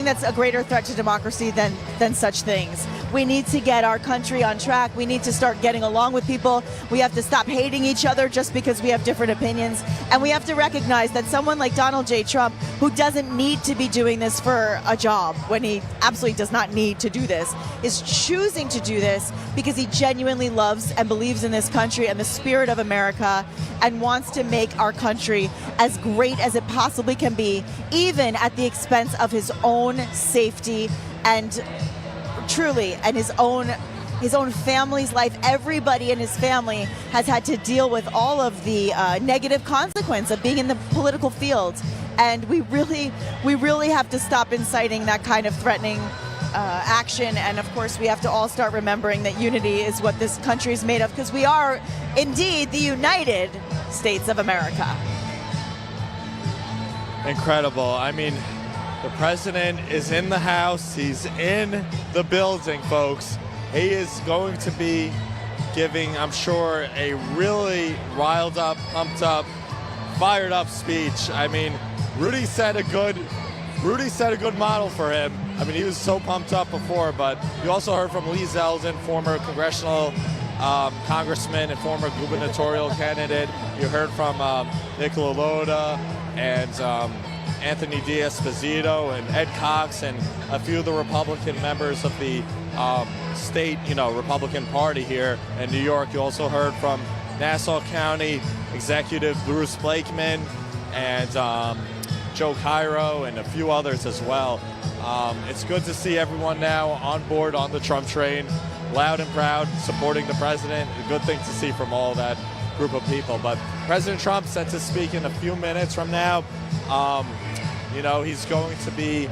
That's a greater threat to democracy than such things. We need to get our country on track. We need to start getting along with people. We have to stop hating each other just because we have different opinions. And we have to recognize that someone like Donald J. Trump, who doesn't need to be doing this for a job when he absolutely does not need to do this, is choosing to do this because he genuinely loves and believes in this country and the spirit of America and wants to make our country as great as it possibly can be, even at the expense of his own safety and truly, and his own family's life. Everybody in his family has had to deal with all of the negative consequence of being in the political field, and we really have to stop inciting that kind of threatening action. And of course, we have to all start remembering that unity is what this country is made of, because we are indeed the United States of America. Incredible. I mean, the president is in the house. He's in the building, folks. He is going to be giving, I'm sure, a really riled up, pumped up, fired up speech. I mean, Rudy set a good model for him. I mean, he was so pumped up before, but you also heard from Lee Zeldin, former congressional congressman and former gubernatorial candidate. You heard from Nicola Loda and Anthony Diaz-Esposito and Ed Cox and a few of the Republican members of the state, Republican Party here in New York. You also heard from Nassau County Executive Bruce Blakeman and Joe Cairo and a few others as well. It's good to see everyone now on board on the Trump train, loud and proud, supporting the president. A good thing to see from all that group of people. But President Trump set to speak in a few minutes from now. He's going to be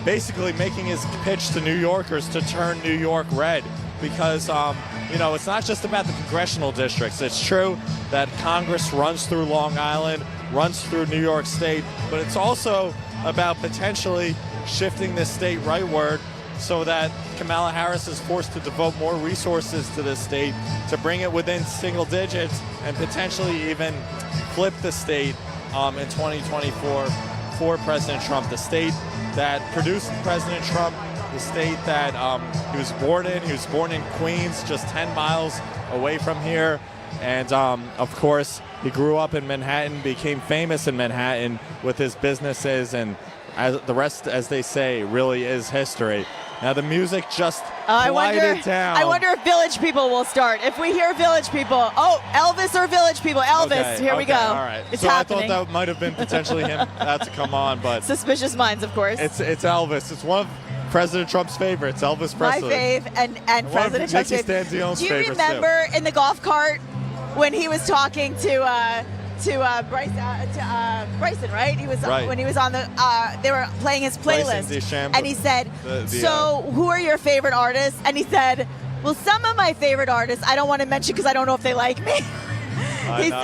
basically making his pitch to New Yorkers to turn New York red, because it's not just about the congressional districts. It's true that Congress runs through Long Island, runs through New York State, but it's also about potentially shifting this state rightward so that Kamala Harris is forced to devote more resources to this state to bring it within single digits and potentially even flip the state in 2024 for President Trump. The state that produced President Trump, the state that he was born in. He was born in Queens, just 10 miles away from here. And of course, he grew up in Manhattan, became famous in Manhattan with his businesses, and the rest, as they say, really is history. Now the music just quieted down. I wonder if Village People will start. If we hear Village People, Elvis or Village People? Elvis, here we go. All right. It's so happening. I thought that might have been potentially him about to come on, but Suspicious Minds, of course. It's Elvis. It's one of President Trump's favorites, Elvis Presley. My fave, and President Trump's fave. Do you remember in the golf cart when he was talking to Bryson, right? He was when he was on the. They were playing his playlist, and he said, "So, who are your favorite artists?" And he said, "Well, some of my favorite artists I don't want to mention because I don't know if they like me."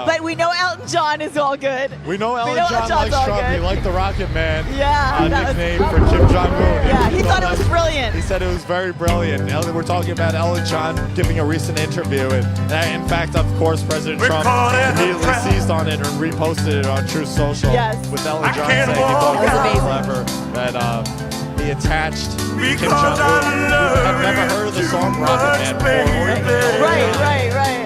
But we know Elton John is all good. We know Elton John likes Trump. He liked the Rocket Man. Yeah, nickname for Kim Jong-un. Yeah, he thought it was brilliant. He said it was very brilliant. We're talking about Elton John giving a recent interview, and in fact, of course, President Trump immediately seized on it and reposted it on Truth Social with Elton John saying he thought it was clever that he attached Kim Jong-un, who had never heard of the song Rocket Man before. Right.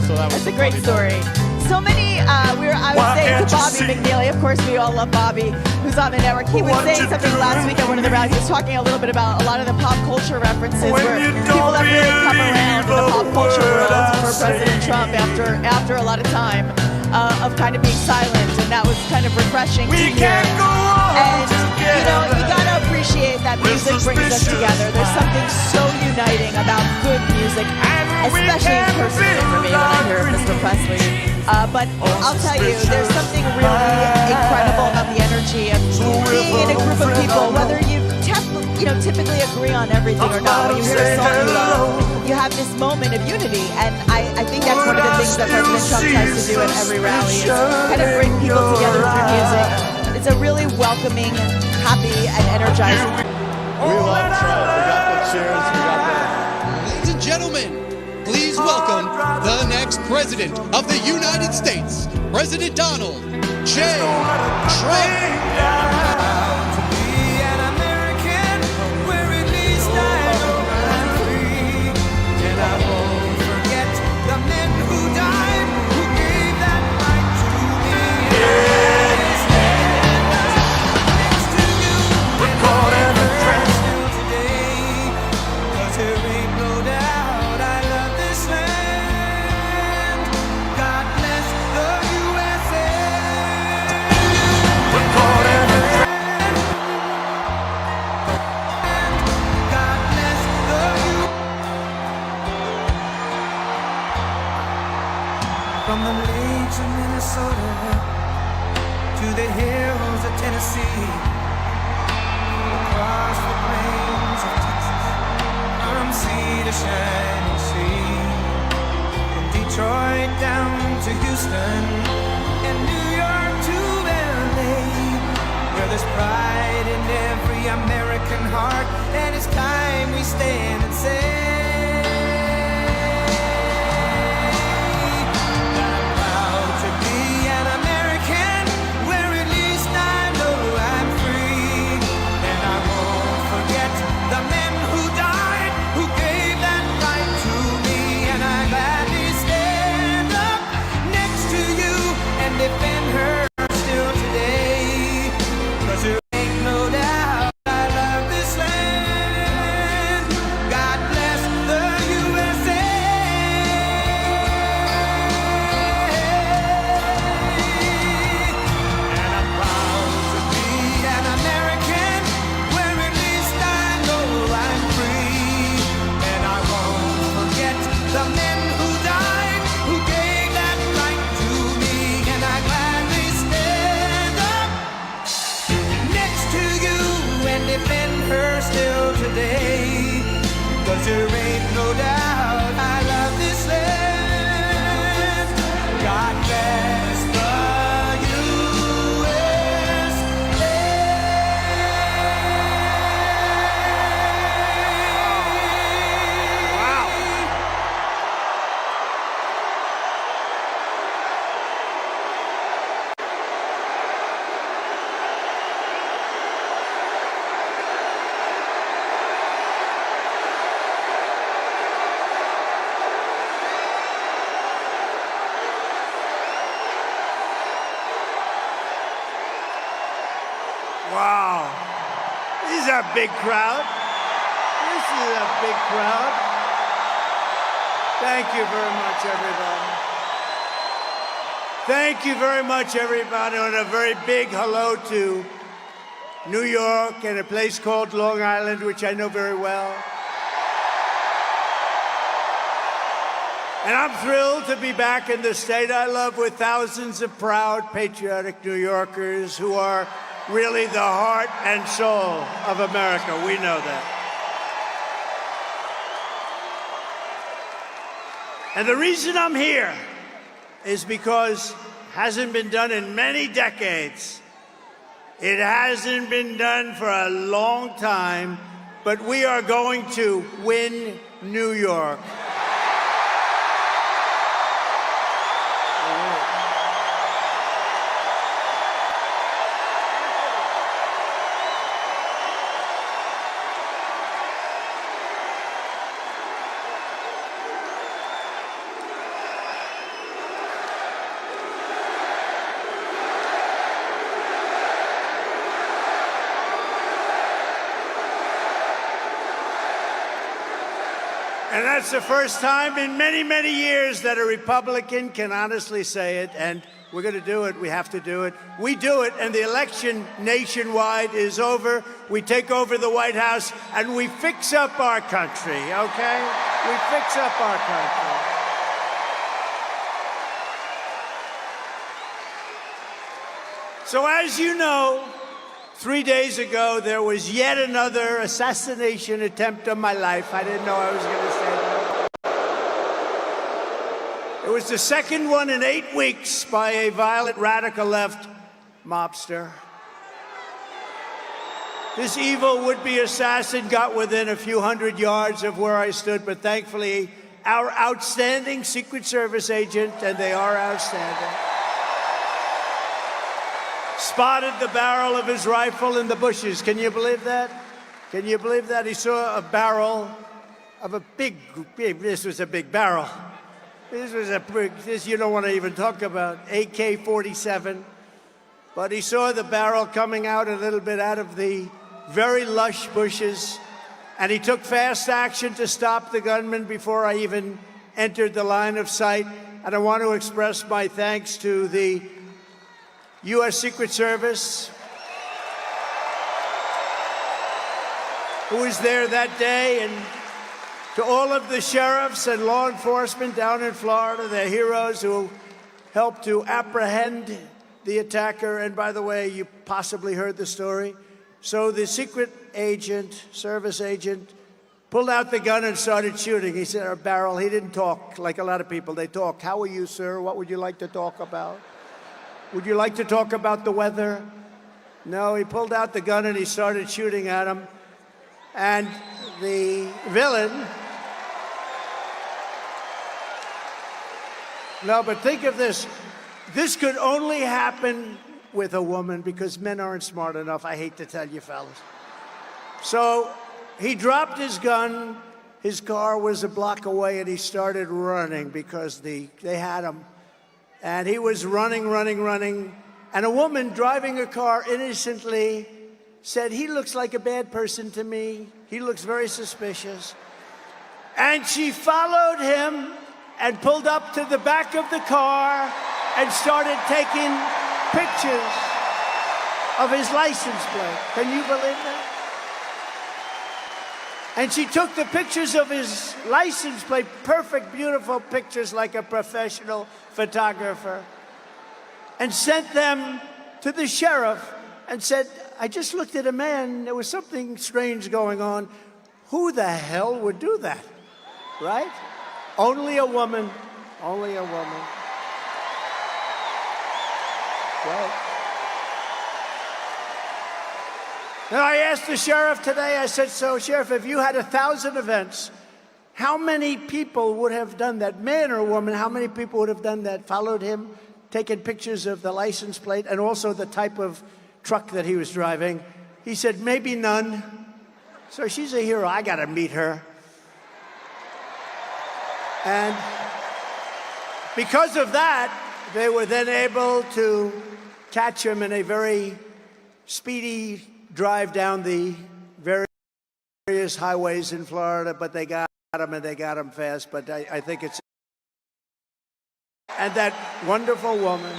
So that's a great story. So many, I was saying to Bobby McNeely, of course we all love Bobby, who's on the network. He was saying something last week at one of the rallies. He was talking a little bit about a lot of the pop culture references where people have really come around in the pop culture world for President Trump after a lot of time of kind of being silent, and that was kind of refreshing to hear. And you gotta appreciate that music brings us together. There's something so uniting about good music, especially personally for me when I hear Mr. Presley. But I'll tell you, there's something really incredible about the energy of being in a group of people, whether you typically agree on everything or not. When you hear a song you love, you have this moment of unity, and I think that's one of the things that President Trump tries to do at every rally, is kind of bring people together through music. It's a really welcoming, happy, and energizing. We love Trump. We got the cheers. We got the... Ladies and gentlemen, please welcome the next president of the United States, President Donald J. Trump. From the lakes of Minnesota to the hills of Tennessee, across the plains of Texas, from sea to shining sea, from Detroit down to Houston, and New York to LA, where there's pride in every American heart, and it's time we stand and say, defend her still today, 'cause there ain't no doubt I love this land. God bless the USA. And I'm proud to be an American, where at least I know I'm free. And I won't forget the men who died, who gave that right to me. And I gladly stand up next to you and defend her still today, 'cause there ain't no doubt I love this land. God bless the USA. Wow. Wow. This is a big crowd. This is a big crowd. Thank you very much, everybody. Thank you very much, everybody, and a very big hello to New York and a place called Long Island, which I know very well. And I'm thrilled to be back in the state I love with thousands of proud, patriotic New Yorkers who are really the heart and soul of America. We know that. And the reason I'm here is because it hasn't been done in many decades. It hasn't been done for a long time, but we are going to win New York. And that's the first time in many, many years that a Republican can honestly say it, and we're going to do it. We have to do it. We do it, and the election nationwide is over. We take over the White House, and we fix up our country, okay? We fix up our country. So as you know, 3 days ago, there was yet another assassination attempt on my life. I didn't know I was going to say that. It was the second one in 8 weeks by a violent radical left mobster. This evil would-be assassin got within a few hundred yards of where I stood, but thankfully, our outstanding Secret Service agent, and they are outstanding, spotted the barrel of his rifle in the bushes. Can you believe that? Can you believe that? He saw a barrel of a this was a big barrel. This was a big, you don't want to even talk about, AK-47. But he saw the barrel coming out a little bit out of the very lush bushes, and he took fast action to stop the gunman before I even entered the line of sight. And I want to express my thanks to the U.S. Secret Service, who was there that day, and to all of the sheriffs and law enforcement down in Florida, the heroes who helped to apprehend the attacker. And by the way, you possibly heard the story. So the secret agent, service agent, pulled out the gun and started shooting. He said, a barrel. He didn't talk like a lot of people. They talk. How are you, sir? What would you like to talk about? Would you like to talk about the weather? No, he pulled out the gun and he started shooting at him. And the villain... No, but think of this. This could only happen with a woman because men aren't smart enough. I hate to tell you, fellas. So he dropped his gun. His car was a block away, and he started running because they had him. And he was running. And a woman driving a car innocently said, he looks like a bad person to me. He looks very suspicious. And she followed him and pulled up to the back of the car and started taking pictures of his license plate. Can you believe that? And she took the pictures of his license plate, perfect, beautiful pictures like a professional photographer, and sent them to the sheriff and said, I just looked at a man, there was something strange going on. Who the hell would do that, right? Only a woman, only a woman. Right. And I asked the sheriff today, I said, so, Sheriff, if you had 1,000 events, how many people would have done that? Man or woman, how many people would have done that, followed him, taken pictures of the license plate and also the type of truck that he was driving? He said, maybe none. So she's a hero. I got to meet her. And because of that, they were then able to catch him in a very speedy drive down the various highways in Florida, but they got him, and they got him fast. But I think it's... And that wonderful woman.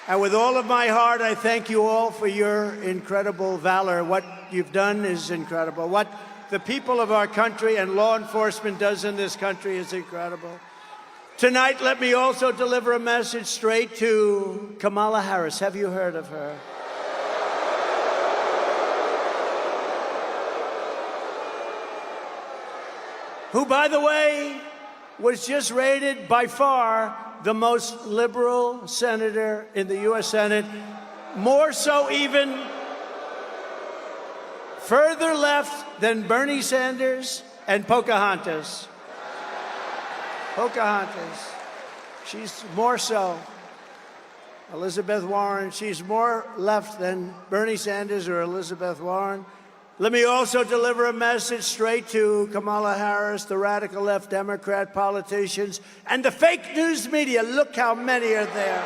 And with all of my heart, I thank you all for your incredible valor. What you've done is incredible. What the people of our country and law enforcement does in this country is incredible. Tonight, let me also deliver a message straight to Kamala Harris. Have you heard of her? Who, by the way, was just rated by far the most liberal senator in the U.S. Senate, more so even further left than Bernie Sanders and Pocahontas. Pocahontas. She's more so. Elizabeth Warren, she's more left than Bernie Sanders or Elizabeth Warren. Let me also deliver a message straight to Kamala Harris, the radical left Democrat politicians, and the fake news media. Look how many are there.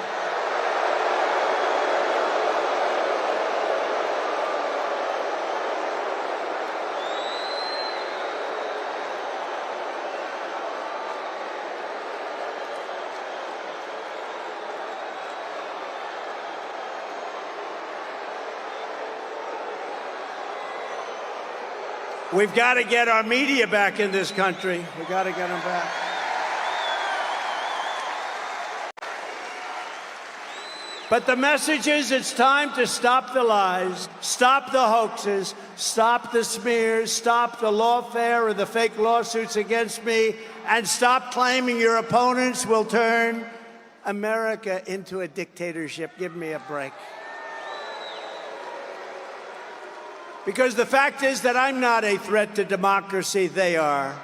We've got to get our media back in this country. We've got to get them back. But the message is it's time to stop the lies, stop the hoaxes, stop the smears, stop the lawfare or the fake lawsuits against me, and stop claiming your opponents will turn America into a dictatorship. Give me a break. Because the fact is that I'm not a threat to democracy, they are.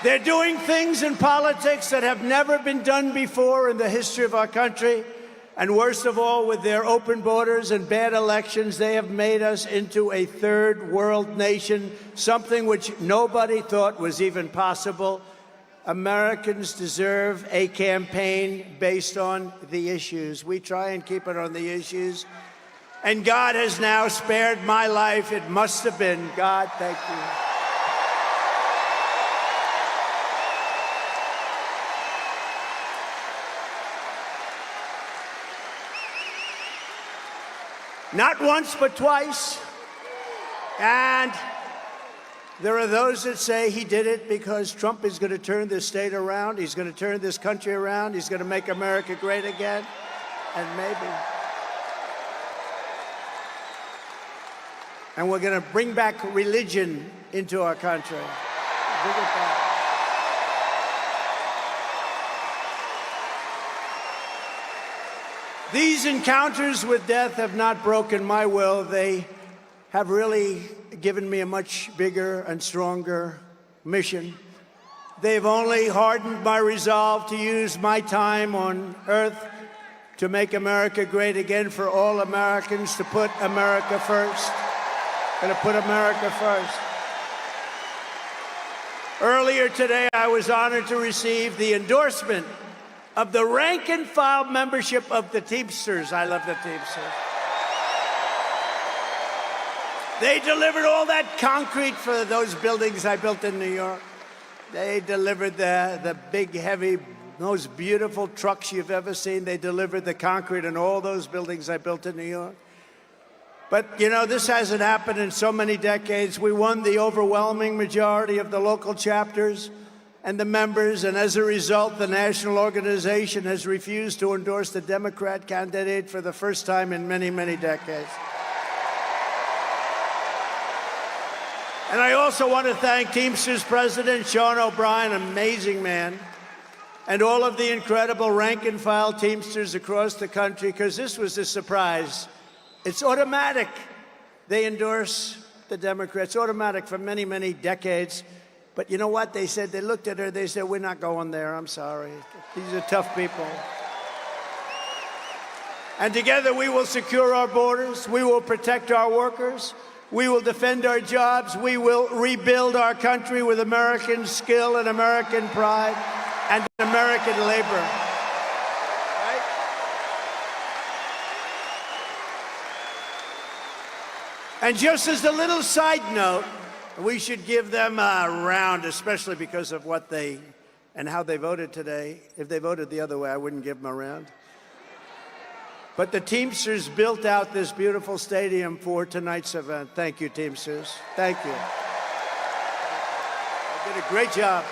They're doing things in politics that have never been done before in the history of our country. And worst of all, with their open borders and bad elections, they have made us into a third world nation, something which nobody thought was even possible. Americans deserve a campaign based on the issues. We try and keep it on the issues. And God has now spared my life. It must have been God. Thank you. Not once, but twice. And There are those that say he did it because Trump is going to turn this state around. He's going to turn this country around. He's going to make America great again. And maybe. And we're going to bring back religion into our country. Bring it back. These encounters with death have not broken my will. They have really given me a much bigger and stronger mission. They've only hardened my resolve to use my time on earth to make America great again, for all Americans to put America first. Gonna put America first. Earlier today, I was honored to receive the endorsement of the rank and file membership of the Teamsters. I love the Teamsters. They delivered all that concrete for those buildings I built in New York. They delivered the big, heavy, most beautiful trucks you've ever seen. They delivered the concrete in all those buildings I built in New York. But, you know, this hasn't happened in so many decades. We won the overwhelming majority of the local chapters and the members, and as a result, the national organization has refused to endorse the Democrat candidate for the first time in many, many decades. And I also want to thank Teamsters President Sean O'Brien, amazing man, and all of the incredible rank-and-file Teamsters across the country, because this was a surprise. It's automatic. They endorse the Democrats, automatic for many, many decades. But you know what? They said, they looked at her, they said, we're not going there, I'm sorry. These are tough people. And together we will secure our borders, we will protect our workers, we will defend our jobs, we will rebuild our country with American skill and American pride and American labor. Right? And just as a little side note, we should give them a round, especially because of what they and how they voted today. If they voted the other way, I wouldn't give them a round. But the Teamsters built out this beautiful stadium for tonight's event. Thank you, Teamsters. Thank you. They did a great job.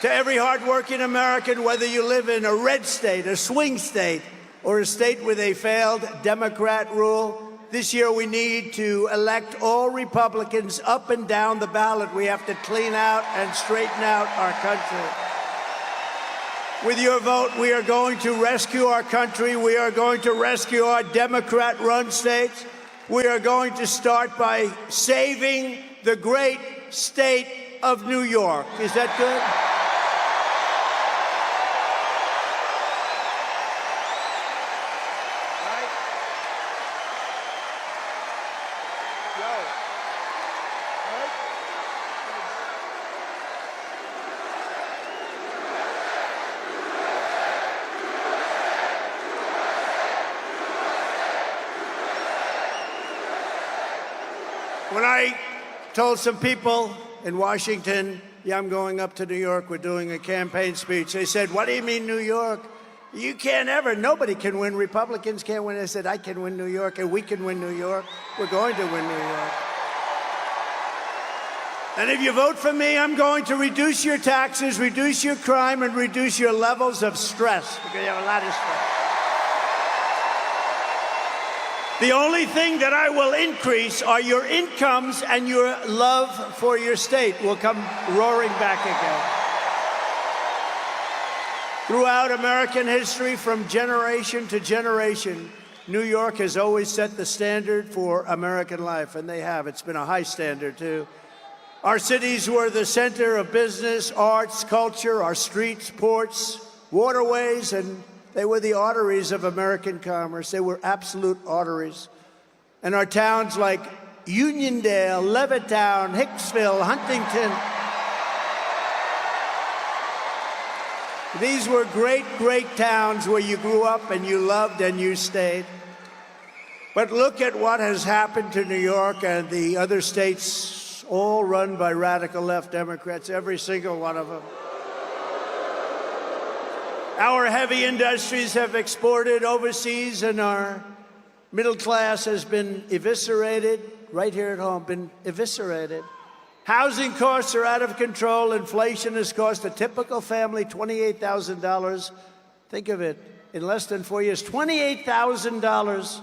To every hardworking American, whether you live in a red state, a swing state, or a state with a failed Democrat rule, this year we need to elect all Republicans up and down the ballot. We have to clean out and straighten out our country. With your vote, we are going to rescue our country. We are going to rescue our Democrat-run states. We are going to start by saving the great state of New York. Is that good? When I told some people in Washington, yeah, I'm going up to New York, we're doing a campaign speech, they said, what do you mean New York? You can't ever, nobody can win, Republicans can't win. I said, I can win New York, and we can win New York. We're going to win New York. And if you vote for me, I'm going to reduce your taxes, reduce your crime, and reduce your levels of stress, because you have a lot of stress. The only thing that I will increase are your incomes, and your love for your state will come roaring back again. Throughout American history, from generation to generation, New York has always set the standard for American life, and they have. It's been a high standard, too. Our cities were the center of business, arts, culture, our streets, ports, waterways, and they were the arteries of American commerce. They were absolute arteries. And our towns like Uniondale, Levittown, Hicksville, Huntington, these were great, great towns where you grew up and you loved and you stayed. But look at what has happened to New York and the other states, all run by radical left Democrats, every single one of them. Our heavy industries have exported overseas, and our middle class has been eviscerated right here at home, been eviscerated. Housing costs are out of control. Inflation has cost a typical family $28,000. Think of it, in less than 4 years, $28,000.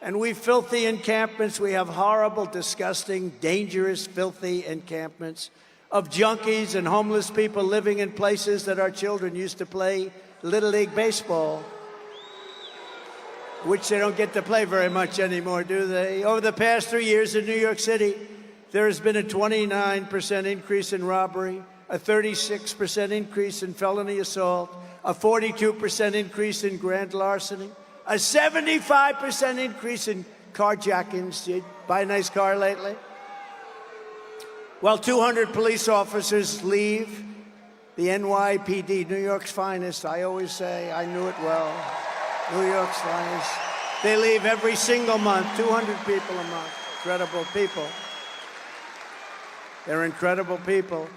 And we filthy encampments. We have horrible, disgusting, dangerous, filthy encampments of junkies and homeless people living in places that our children used to play Little League baseball, which they don't get to play very much anymore, do they? Over the past 3 years in New York City, there has been a 29% increase in robbery, a 36% increase in felony assault, a 42% increase in grand larceny, a 75% increase in carjackings. Did you buy a nice car lately? Well, 200 police officers leave the NYPD, New York's finest. I always say, I knew it well. New York's finest. They leave every single month, 200 people a month. Incredible people. They're incredible people.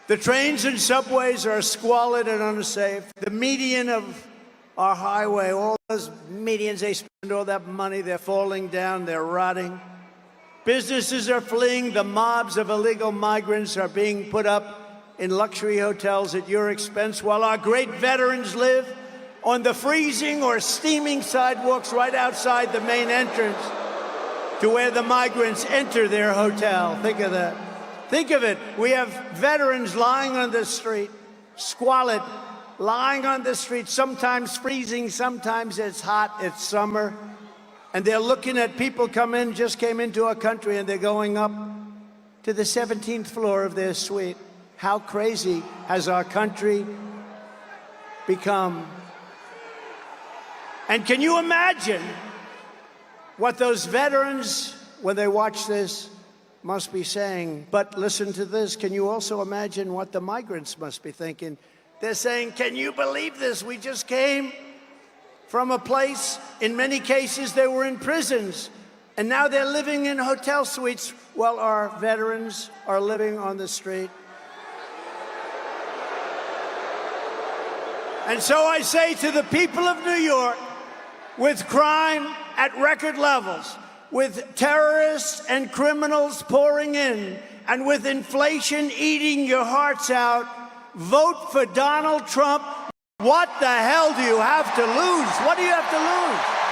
The trains and subways are squalid and unsafe. The median of our highway, all those medians, they spend all that money, they're falling down, they're rotting. Businesses are fleeing. The mobs of illegal migrants are being put up in luxury hotels at your expense, while our great veterans live on the freezing or steaming sidewalks right outside the main entrance to where the migrants enter their hotel. Think of that. Think of it. We have veterans lying on the street, squalid, lying on the street, sometimes freezing, sometimes it's hot, it's summer. And they're looking at people just came into our country, and they're going up to the 17th floor of their suite. How crazy has our country become? And can you imagine what those veterans, when they watch this, must be saying? But listen to this. Can you also imagine what the migrants must be thinking? They're saying, can you believe this? We just came from a place, in many cases, they were in prisons, and now they're living in hotel suites while our veterans are living on the street. And so I say to the people of New York, with crime at record levels, with terrorists and criminals pouring in, and with inflation eating your hearts out, vote for Donald Trump. What the hell do you have to lose? What do you have to lose?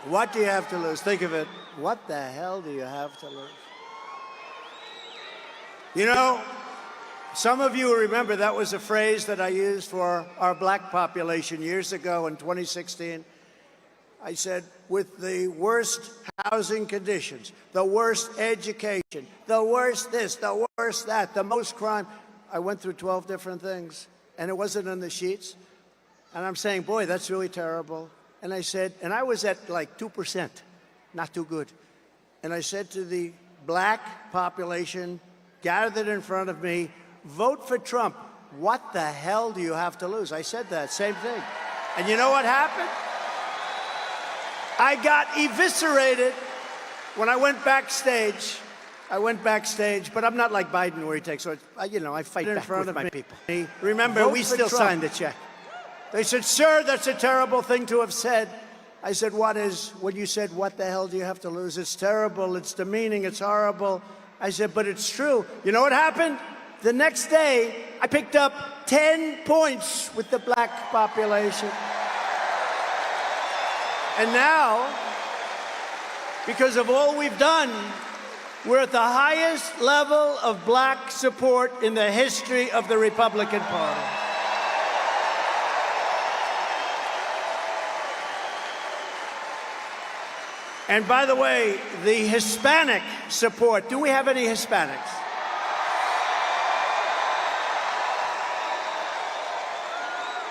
What do you have to lose? Think of it. What the hell do you have to lose? You know, some of you remember that was a phrase that I used for our black population years ago in 2016. I said, with the worst housing conditions, the worst education, the worst this, the worst that, the most crime. I went through 12 different things, and it wasn't on the sheets. And I'm saying, boy, that's really terrible. And I said, and I was at like 2%, not too good. And I said to the black population gathered in front of me, vote for Trump. What the hell do you have to lose? I said that, same thing. And you know what happened? I got eviscerated when I went backstage. But I'm not like Biden where he takes, I fight back with my people. Remember, we still signed the check. They said, sir, that's a terrible thing to have said. I said, when you said, what the hell do you have to lose? It's terrible, it's demeaning, it's horrible. I said, but it's true. You know what happened? The next day, I picked up 10 points with the black population. And now, because of all we've done, we're at the highest level of black support in the history of the Republican Party. And by the way, the Hispanic support, do we have any Hispanics?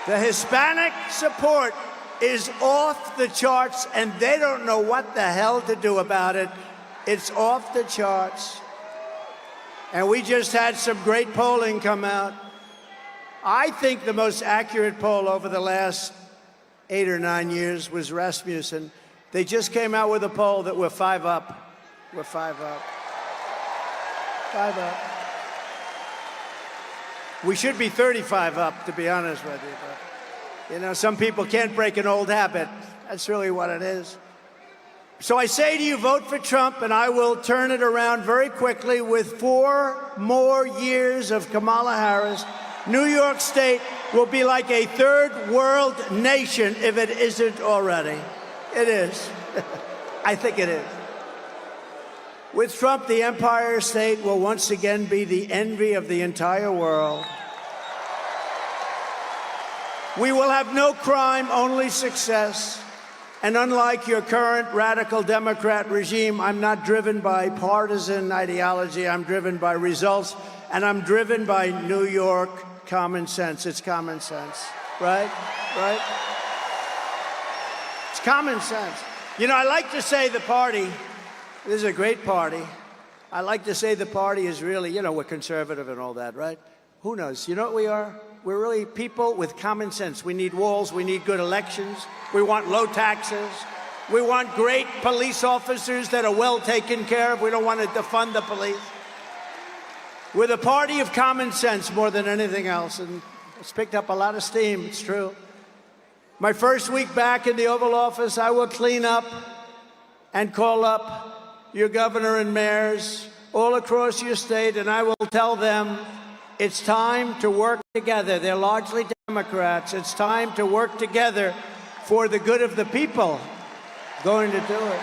The Hispanic support is off the charts, and they don't know what the hell to do about it. It's off the charts. And we just had some great polling come out. I think the most accurate poll over the last 8 or 9 years was Rasmussen. They just came out with a poll that we're 5 up. We're 5 up. 5 up. We should be 35 up, to be honest with you. But, you know, some people can't break an old habit. That's really what it is. So I say to you, vote for Trump, and I will turn it around very quickly. With 4 more years of Kamala Harris, New York State will be like a third world nation if it isn't already. It is. I think it is. With Trump, the Empire State will once again be the envy of the entire world. We will have no crime, only success. And unlike your current radical Democrat regime, I'm not driven by partisan ideology. I'm driven by results, and I'm driven by New York common sense. It's common sense, right? Right? It's common sense. You know, I like to say the party, this is a great party. I like to say the party is really, you know, we're conservative and all that, right? Who knows? You know what we are? We're really people with common sense. We need walls. We need good elections. We want low taxes. We want great police officers that are well taken care of. We don't want to defund the police. We're the party of common sense more than anything else, and it's picked up a lot of steam. It's true. My first week back in the Oval Office, I will clean up and call up your governor and mayors all across your state, and I will tell them it's time to work together. They're largely Democrats. It's time to work together for the good of the people. Going to do it.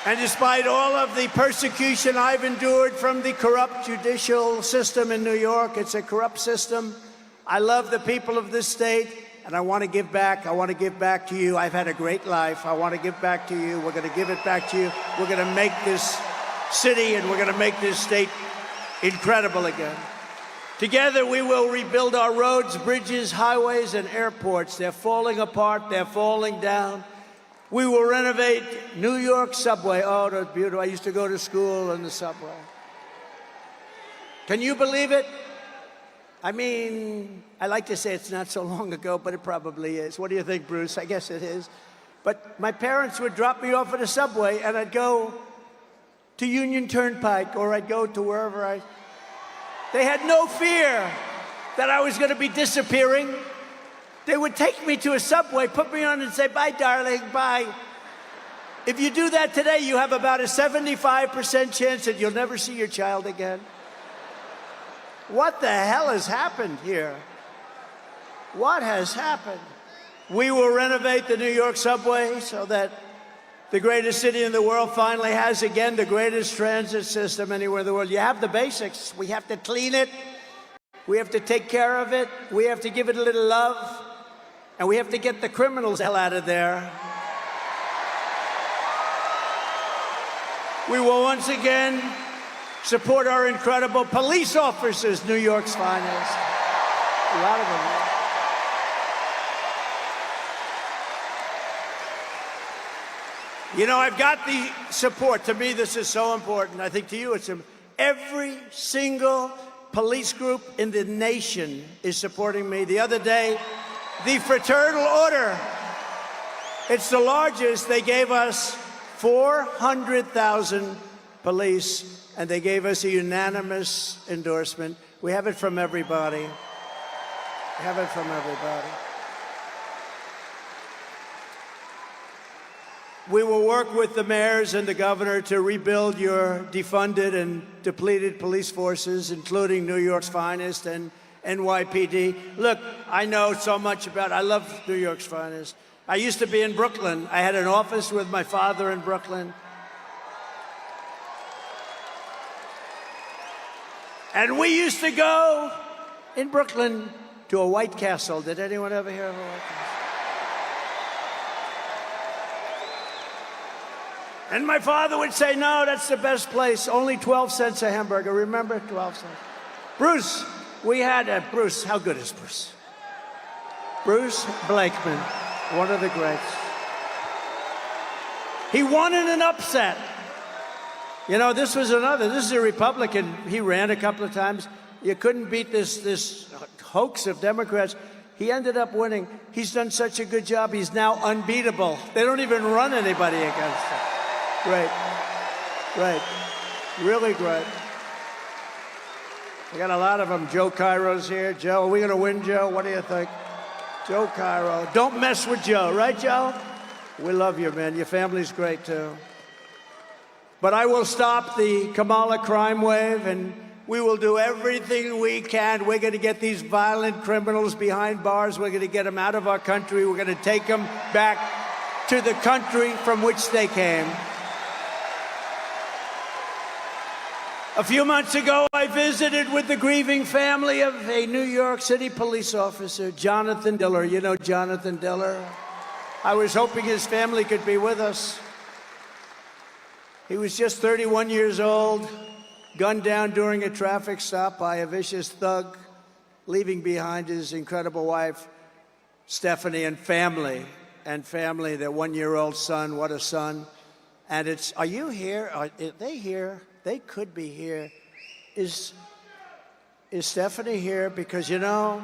And despite all of the persecution I've endured from the corrupt judicial system in New York, it's a corrupt system. I love the people of this state, and I want to give back. I want to give back to you. I've had a great life. I want to give back to you. We're going to give it back to you. We're going to make this city and we're going to make this state incredible again. Together, we will rebuild our roads, bridges, highways, and airports. They're falling apart. They're falling down. We will renovate New York subway. Oh, that's beautiful. I used to go to school in the subway. Can you believe it? I mean, I like to say it's not so long ago, but it probably is. What do you think, Bruce? I guess it is. But my parents would drop me off at a subway, and I'd go to Union Turnpike, or I'd go to wherever I... They had no fear that I was going to be disappearing. They would take me to a subway, put me on and say, bye, darling, bye. If you do that today, you have about a 75% chance that you'll never see your child again. What the hell has happened here? What has happened? We will renovate the New York subway so that the greatest city in the world finally has, again, the greatest transit system anywhere in the world. You have the basics. We have to clean it. We have to take care of it. We have to give it a little love. And we have to get the criminals hell out of there. We will once again support our incredible police officers, New York's finest. A lot of them. You know, I've got the support. To me, this is so important. I think to you, it's every single police group in the nation is supporting me. The other day, the Fraternal Order, it's the largest. They gave us 400,000 police, and they gave us a unanimous endorsement. We have it from everybody. We have it from everybody. We will work with the mayors and the governor to rebuild your defunded and depleted police forces, including New York's finest and NYPD. Look, I know so much about, I love New York's finest. I used to be in Brooklyn. I had an office with my father in Brooklyn. And we used to go in Brooklyn to a White Castle. Did anyone ever hear of a White Castle? And my father would say, no, that's the best place. Only 12 cents a hamburger. Remember? 12 cents. Bruce, We had Bruce. How good is Bruce? Bruce Blakeman, one of the greats. He won in an upset. You know, this is a Republican. He ran a couple of times. You couldn't beat this hoax of Democrats. He ended up winning. He's done such a good job. He's now unbeatable. They don't even run anybody against him. Great. Really great. We got a lot of them. Joe Cairo's here. Joe, are we going to win, Joe? What do you think? Joe Cairo. Don't mess with Joe, right, Joe? We love you, man. Your family's great, too. But I will stop the Kamala crime wave, and we will do everything we can. We're going to get these violent criminals behind bars. We're going to get them out of our country. We're going to take them back to the country from which they came. A few months ago, I visited with the grieving family of a New York City police officer, Jonathan Diller. You know Jonathan Diller? I was hoping his family could be with us. He was just 31 years old, gunned down during a traffic stop by a vicious thug, leaving behind his incredible wife, Stephanie, and family, their one-year-old son. What a son. And are you here? Are they here? They could be here. Is Stephanie here? Because, you know,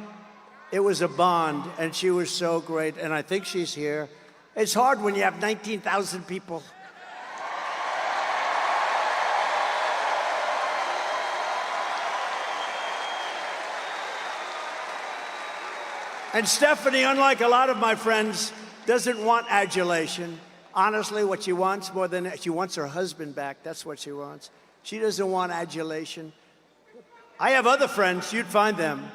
it was a bond, and she was so great, and I think she's here. It's hard when you have 19,000 people. And Stephanie, unlike a lot of my friends, doesn't want adulation. Honestly, what she wants more than she wants her husband back. That's what she wants. She doesn't want adulation. I have other friends. You'd find them.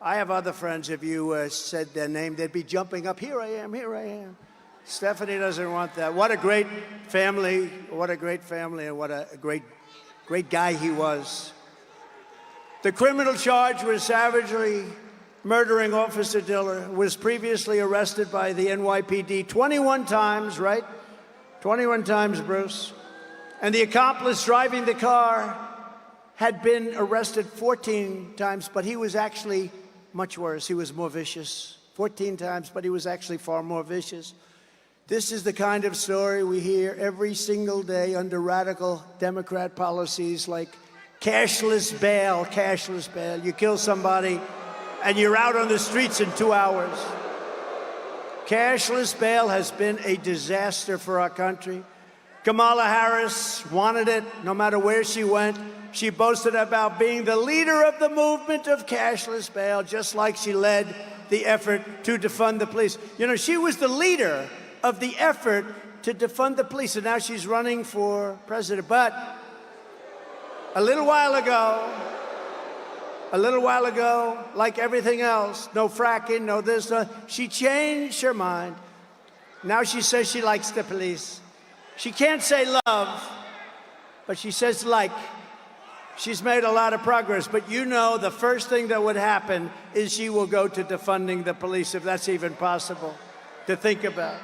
I have other friends. If you said their name, they'd be jumping up. Here I am. Here I am. Stephanie doesn't want that. What a great family. What a great family, and what a great guy he was. The criminal charge was savagely murdering Officer Diller, was previously arrested by the NYPD 21 times, right? 21 times, Bruce. And the accomplice driving the car had been arrested 14 times, but he was actually much worse. He was more vicious. 14 times, but he was actually far more vicious. This is the kind of story we hear every single day under radical Democrat policies like cashless bail, cashless bail. You kill somebody, and you're out on the streets in 2 hours. Cashless bail has been a disaster for our country. Kamala Harris wanted it no matter where she went. She boasted about being the leader of the movement of cashless bail, just like she led the effort to defund the police. You know, she was the leader of the effort to defund the police, and now she's running for president. But a little while ago, like everything else, no fracking, no this, no, she changed her mind. Now she says she likes the police. She can't say love, but she says like. She's made a lot of progress, but you know the first thing that would happen is she will go to defunding the police, if that's even possible to think about.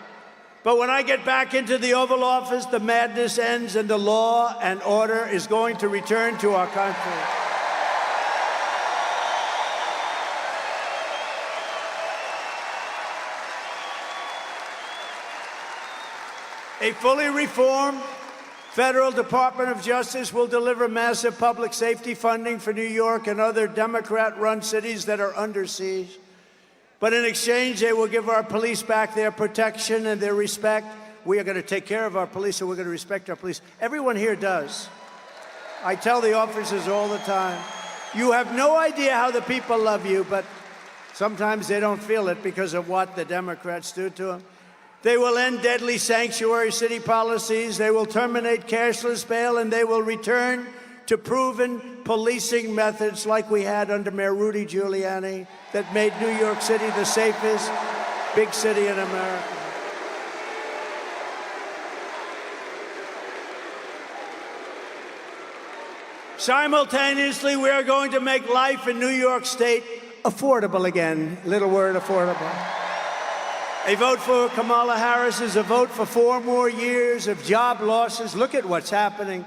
But when I get back into the Oval Office, the madness ends and the law and order is going to return to our country. A fully reformed Federal Department of Justice will deliver massive public safety funding for New York and other Democrat-run cities that are under siege. But in exchange, they will give our police back their protection and their respect. We are going to take care of our police, and we're going to respect our police. Everyone here does. I tell the officers all the time, you have no idea how the people love you, but sometimes they don't feel it because of what the Democrats do to them. They will end deadly sanctuary city policies, they will terminate cashless bail, and they will return to proven policing methods like we had under Mayor Rudy Giuliani that made New York City the safest big city in America. Simultaneously, we are going to make life in New York State affordable again. Little word, affordable. A vote for Kamala Harris is a vote for 4 more years of job losses. Look at what's happening.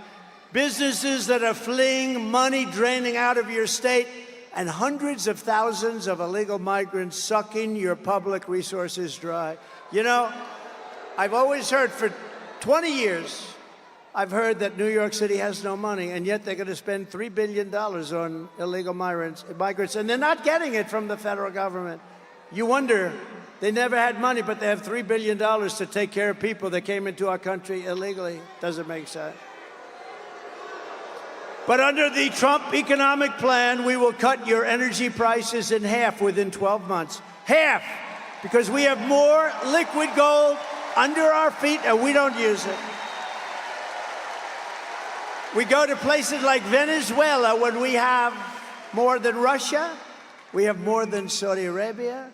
Businesses that are fleeing, money draining out of your state, and hundreds of thousands of illegal migrants sucking your public resources dry. You know, I've always heard for 20 years, I've heard that New York City has no money, and yet they're going to spend $3 billion on illegal migrants, and they're not getting it from the federal government. You wonder, they never had money, but they have $3 billion to take care of people that came into our country illegally. Doesn't make sense. But under the Trump economic plan, we will cut your energy prices in half within 12 months. Half! Because we have more liquid gold under our feet and we don't use it. We go to places like Venezuela when we have more than Russia. We have more than Saudi Arabia.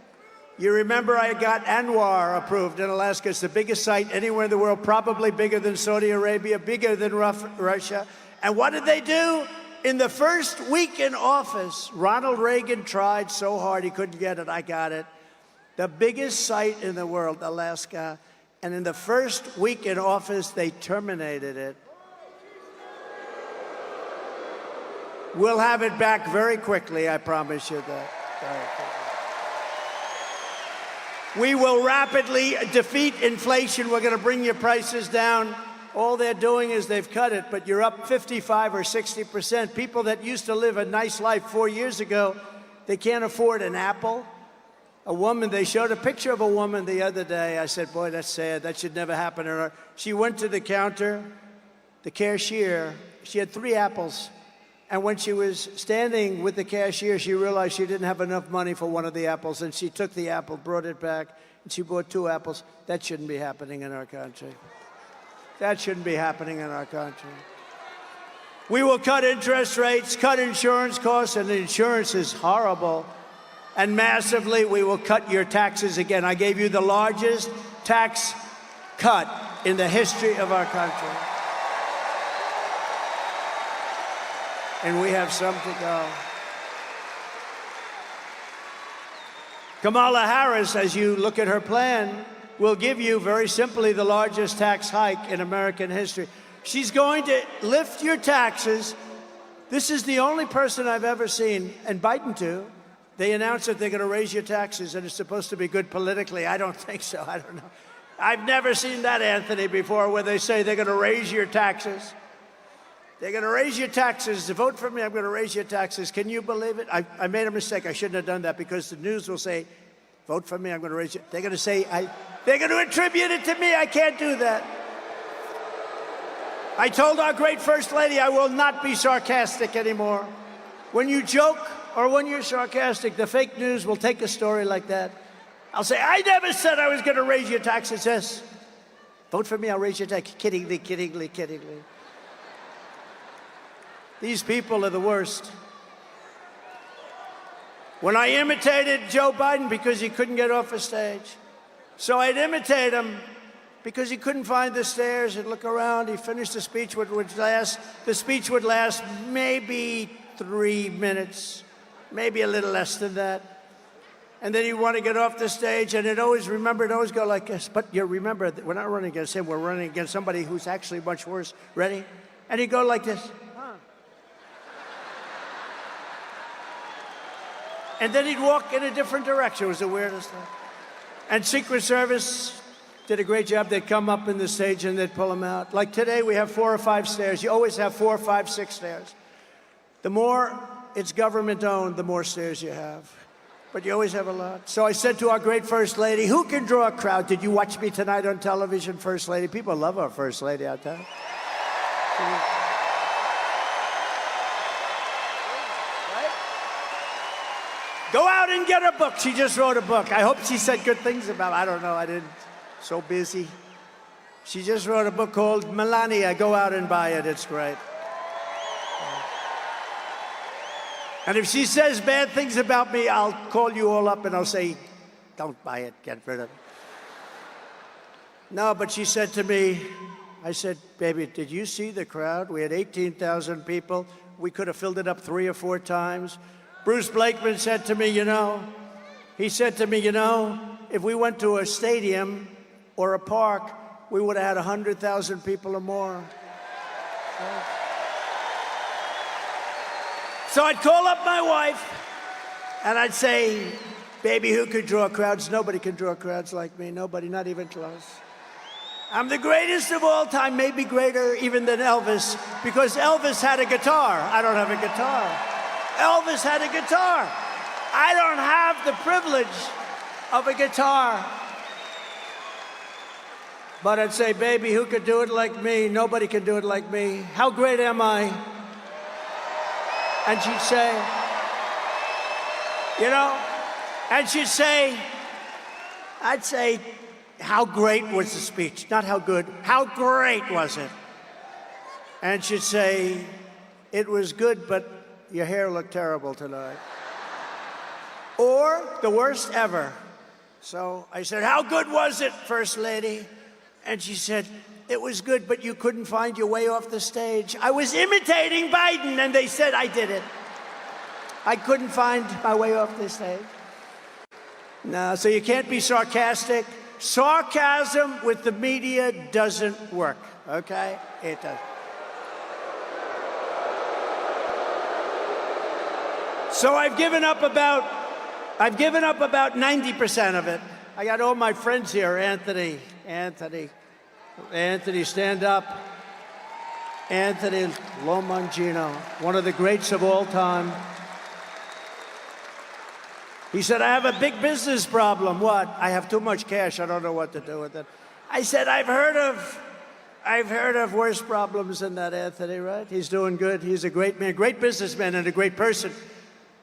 You remember I got Anwar approved in Alaska. It's the biggest site anywhere in the world, probably bigger than Saudi Arabia, bigger than Russia. And what did they do? In the first week in office, Ronald Reagan tried so hard he couldn't get it. I got it. The biggest site in the world, Alaska. And in the first week in office, they terminated it. We'll have it back very quickly, I promise you that. We will rapidly defeat inflation. We're going to bring your prices down. All they're doing is they've cut it, but you're up 55 or 60%. People that used to live a nice life 4 years ago, they can't afford an apple. A woman, they showed a picture of a woman the other day. I said, boy, that's sad. That should never happen. She went to the counter, the cashier. She had 3 apples. And when she was standing with the cashier, she realized she didn't have enough money for one of the apples. And she took the apple, brought it back, and she bought 2 apples. That shouldn't be happening in our country. That shouldn't be happening in our country. We will cut interest rates, cut insurance costs, and insurance is horrible. And massively, we will cut your taxes again. I gave you the largest tax cut in the history of our country. And we have some to go. Kamala Harris, as you look at her plan, will give you, very simply, the largest tax hike in American history. She's going to lift your taxes. This is the only person I've ever seen, and Biden too. They announced that they're going to raise your taxes, and it's supposed to be good politically. I don't think so. I don't know. I've never seen that, Anthony, before, where they say they're going to raise your taxes. They're going to raise your taxes. Vote for me, I'm going to raise your taxes. Can you believe it? I made a mistake. I shouldn't have done that, because the news will say, vote for me, I'm going to raise it. They're going to say, they're going to attribute it to me. I can't do that. I told our great First Lady I will not be sarcastic anymore. When you joke or when you're sarcastic, the fake news will take a story like that. I'll say, I never said I was going to raise your taxes. Yes. Vote for me, I'll raise your taxes. Kiddingly, kiddingly, kiddingly. These people are the worst. When I imitated Joe Biden because he couldn't get off a stage. So I'd imitate him because he couldn't find the stairs. He'd look around. He finished the speech, the speech would last maybe 3 minutes, maybe a little less than that. And then he'd want to get off the stage, and it'd always go like this. But you remember, we're not running against him. We're running against somebody who's actually much worse. Ready? And he'd go like this. And then he'd walk in a different direction. It was the weirdest thing. And Secret Service did a great job. They'd come up in the stage and they'd pull him out. Like today, we have 4 or 5 stairs. You always have 4, 5, 6 stairs. The more it's government-owned, the more stairs you have. But you always have a lot. So I said to our great First Lady, who can draw a crowd? Did you watch me tonight on television, First Lady? People love our First Lady out there. Go out and get a book. She just wrote a book. I hope she said good things about it. I don't know. I didn't. So busy. She just wrote a book called Melania. Go out and buy it. It's great. And if she says bad things about me, I'll call you all up and I'll say, don't buy it. Get rid of it. No, but she said to me, I said, baby, did you see the crowd? We had 18,000 people. We could have filled it up 3 or 4 times. Bruce Blakeman said to me, if we went to a stadium or a park, we would have had 100,000 people or more. So I'd call up my wife And I'd say, baby, who could draw crowds? Nobody can draw crowds like me. Nobody, not even close. I'm the greatest of all time, maybe greater even than Elvis, because Elvis had a guitar. I don't have a guitar. Elvis had a guitar. I don't have the privilege of a guitar. But I'd say, baby, who could do it like me? Nobody can do it like me. How great am I? And she'd say, you know, and she'd say, I'd say, how great was the speech? Not how good, how great was it? And she'd say, it was good, but your hair looked terrible tonight. Or the worst ever. So I said, how good was it, First Lady? And she said, it was good, but you couldn't find your way off the stage. I was imitating Biden, and they said I did it. I couldn't find my way off the stage. No, so you can't be sarcastic. Sarcasm with the media doesn't work, okay? It doesn't. So I've given up about 90% of it. I got all my friends here. Anthony, stand up. Anthony Lomangino, one of the greats of all time. He said, I have a big business problem. What? I have too much cash. I don't know what to do with it. I said, I've heard of worse problems than that, Anthony, right? He's doing good. He's a great man, great businessman, and a great person.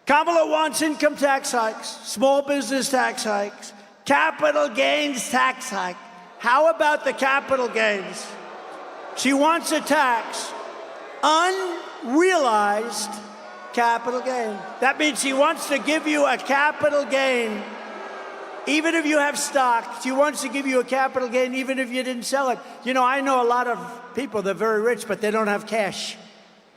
Kamala wants income tax hikes, small business tax hikes, capital gains tax hike. How about the capital gains? She wants a tax, unrealized capital gain. That means she wants to give you a capital gain, even if you have stock. She wants to give you a capital gain, even if you didn't sell it. You know, I know a lot of people, they're very rich, but they don't have cash.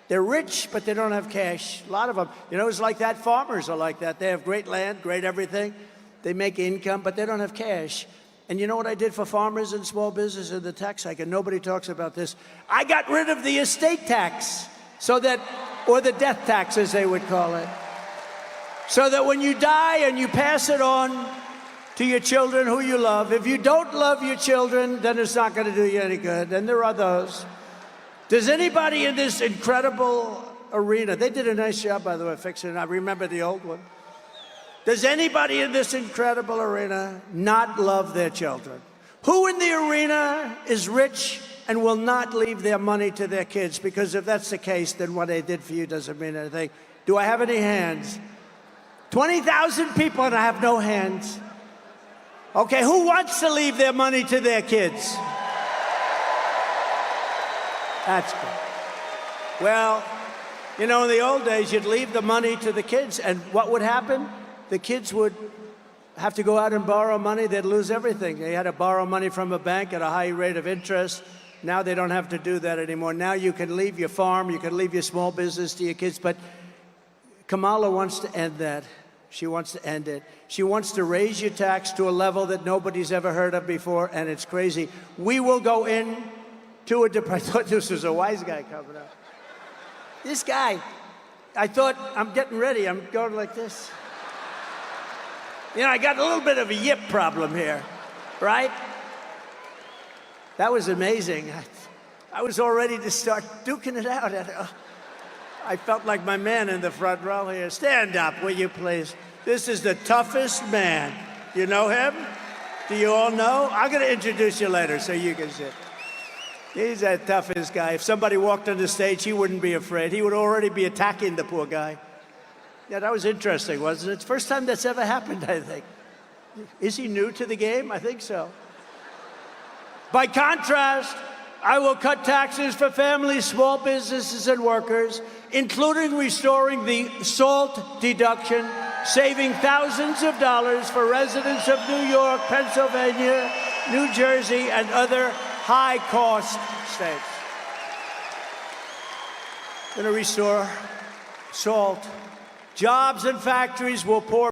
They're rich, but they don't have cash. A lot of them. You know, it's like that. Farmers are like that. They have great land, great everything. They make income, but they don't have cash. And you know what I did for farmers and small business in the tax hike? And nobody talks about this. I got rid of the estate tax, so that, or the death tax, as they would call it, so that when you die and you pass it on to your children who you love, if you don't love your children, then it's not going to do you any good. And there are those. Does anybody in this incredible arena, they did a nice job, by the way, fixing it. I remember the old one. Does anybody in this incredible arena not love their children? Who in the arena is rich and will not leave their money to their kids? Because if that's the case, then what they did for you doesn't mean anything. Do I have any hands? 20,000 people and I have no hands. Okay, who wants to leave their money to their kids? That's good. Well, you know, in the old days, you'd leave the money to the kids, and what would happen? The kids would have to go out and borrow money. They'd lose everything. They had to borrow money from a bank at a high rate of interest. Now they don't have to do that anymore. Now you can leave your farm, you can leave your small business to your kids, but Kamala wants to end that. She wants to end it. She wants to raise your tax to a level that nobody's ever heard of before, and it's crazy. We will go in to a I thought this was a wise guy coming up. This guy, I thought, I'm getting ready. I'm going like this. You know, I got a little bit of a yip problem here, right? That was amazing. I was all ready to start duking it out. I felt like my man in the front row here. Stand up, will you please? This is the toughest man. You know him? Do you all know? I'm going to introduce you later so you can sit. He's the toughest guy. If somebody walked on the stage, he wouldn't be afraid. He would already be attacking the poor guy. Yeah, that was interesting, wasn't it? It's the first time that's ever happened, I think. Is he new to the game? I think so. By contrast, I will cut taxes for families, small businesses, and workers, including restoring the SALT deduction, saving thousands of dollars for residents of New York, Pennsylvania, New Jersey, and other high-cost states. Going to restore SALT. Jobs and factories will pour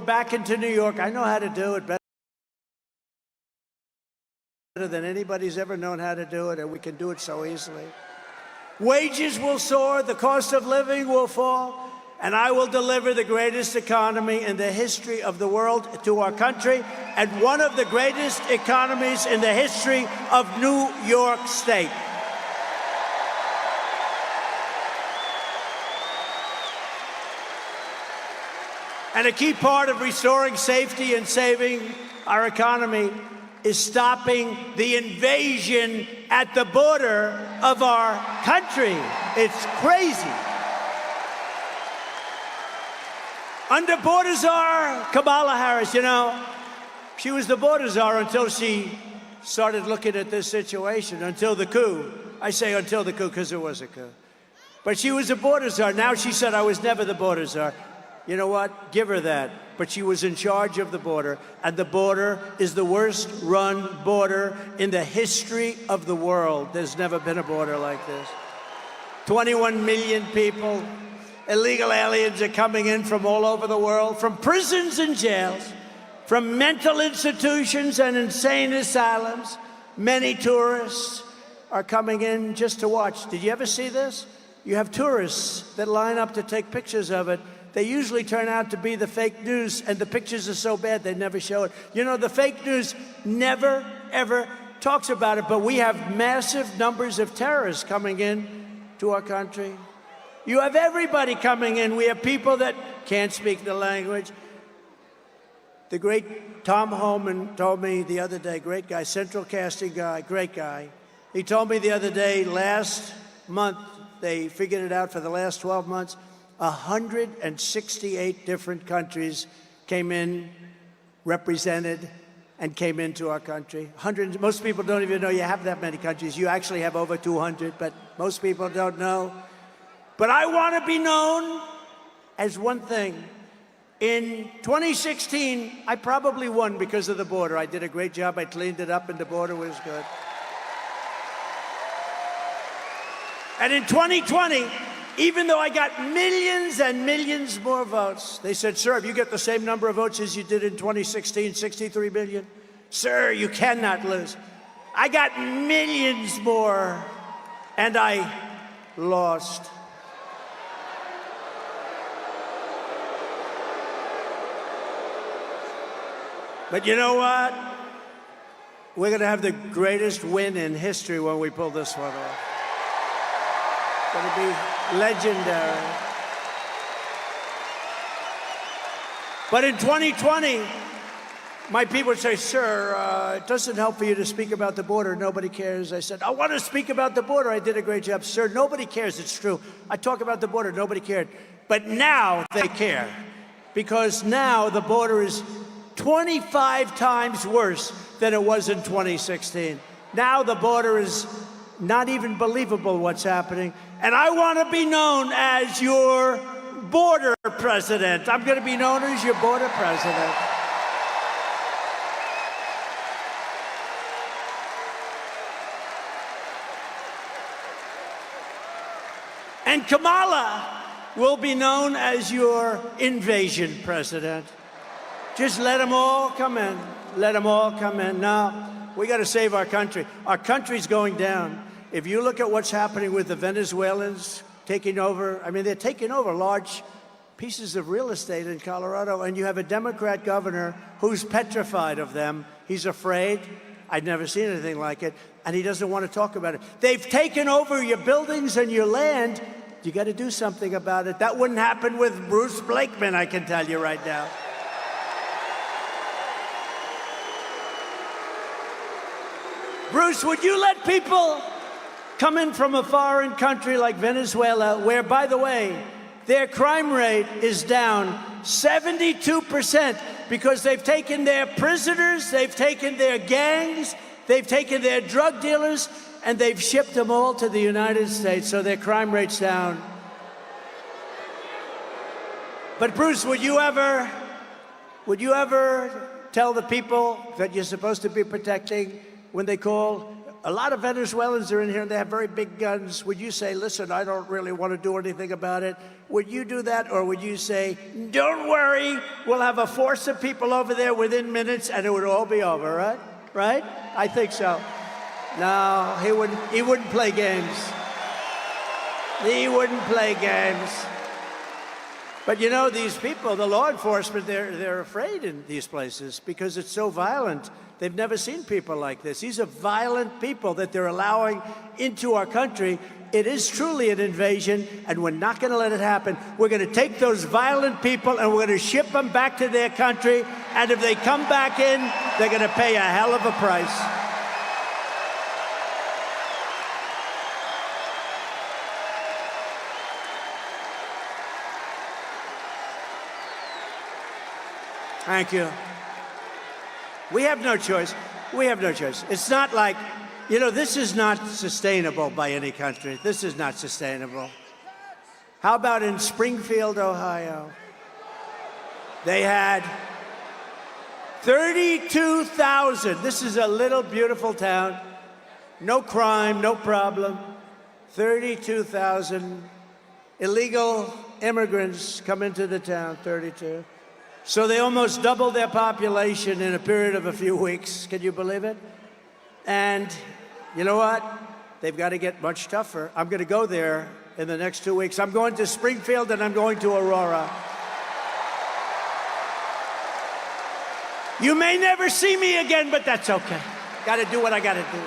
back into New York. I know how to do it better than anybody's ever known how to do it, and we can do it so easily. Wages will soar, the cost of living will fall, and I will deliver the greatest economy in the history of the world to our country, and one of the greatest economies in the history of New York State. And a key part of restoring safety and saving our economy is stopping the invasion at the border of our country. It's crazy. Under border czar Kamala Harris, you know, she was the border czar until she started looking at this situation, until the coup. I say until the coup because it was a coup. But she was a border czar. Now she said, I was never the border czar. You know what? Give her that. But she was in charge of the border, and the border is the worst run border in the history of the world. There's never been a border like this. 21 million people. Illegal aliens are coming in from all over the world, from prisons and jails, from mental institutions and insane asylums. Many tourists are coming in just to watch. Did you ever see this? You have tourists that line up to take pictures of it. They usually turn out to be the fake news, and the pictures are so bad they never show it. You know, the fake news never, ever talks about it, but we have massive numbers of terrorists coming in to our country. You have everybody coming in. We have people that can't speak the language. The great Tom Homan told me the other day, great guy, central casting guy, great guy. He told me the other day, last month, they figured it out for the last 12 months, 168 different countries came in, represented, and came into our country. Most people don't even know you have that many countries. You actually have over 200, but most people don't know. But I want to be known as one thing. In 2016, I probably won because of the border. I did a great job. I cleaned it up, and the border was good. And in 2020, even though I got millions and millions more votes, they said, sir, if you get the same number of votes as you did in 2016, 63 million, sir, you cannot lose. I got millions more, and I lost. But you know what? We're going to have the greatest win in history when we pull this one off. It's going to be legendary. But in 2020, my people would say, sir, it doesn't help for you to speak about the border. Nobody cares. I said, I want to speak about the border. I did a great job. Sir, nobody cares. It's true. I talk about the border. Nobody cared. But now they care. Because now the border is 25 times worse than it was in 2016. Now the border is not even believable what's happening. And I want to be known as your border president. I'm going to be known as your border president. And Kamala will be known as your invasion president. Just let them all come in. Let them all come in. Now, we got to save our country. Our country's going down. If you look at what's happening with the Venezuelans taking over, I mean, they're taking over large pieces of real estate in Colorado, and you have a Democrat governor who's petrified of them. He's afraid. I'd never seen anything like it, and he doesn't want to talk about it. They've taken over your buildings and your land. You got to do something about it. That wouldn't happen with Bruce Blakeman, I can tell you right now. Bruce, would you let people come in from a foreign country like Venezuela, where, by the way, their crime rate is down 72% because they've taken their prisoners, they've taken their gangs, they've taken their drug dealers, and they've shipped them all to the United States, so their crime rate's down. But Bruce, would you ever tell the people that you're supposed to be protecting when they call? A lot of Venezuelans are in here and they have very big guns. Would you say, listen, I don't really want to do anything about it? Would you do that? Or would you say, don't worry, we'll have a force of people over there within minutes and it would all be over, right? Right? I think so. No, he wouldn't play games. He wouldn't play games. But you know, these people, the law enforcement, they're afraid in these places because it's so violent. They've never seen people like this. These are violent people that they're allowing into our country. It is truly an invasion, and we're not going to let it happen. We're going to take those violent people and we're going to ship them back to their country. And if they come back in, they're going to pay a hell of a price. Thank you. We have no choice. We have no choice. It's not like, you know, this is not sustainable by any country. This is not sustainable. How about in Springfield, Ohio? They had 32,000. This is a little beautiful town. No crime, no problem. 32,000 illegal immigrants come into the town, 32. So they almost doubled their population in a period of a few weeks. Can you believe it? And you know what? They've got to get much tougher. I'm going to go there in the next 2 weeks. I'm going to Springfield and I'm going to Aurora. You may never see me again, but that's okay. Got to do what I got to do.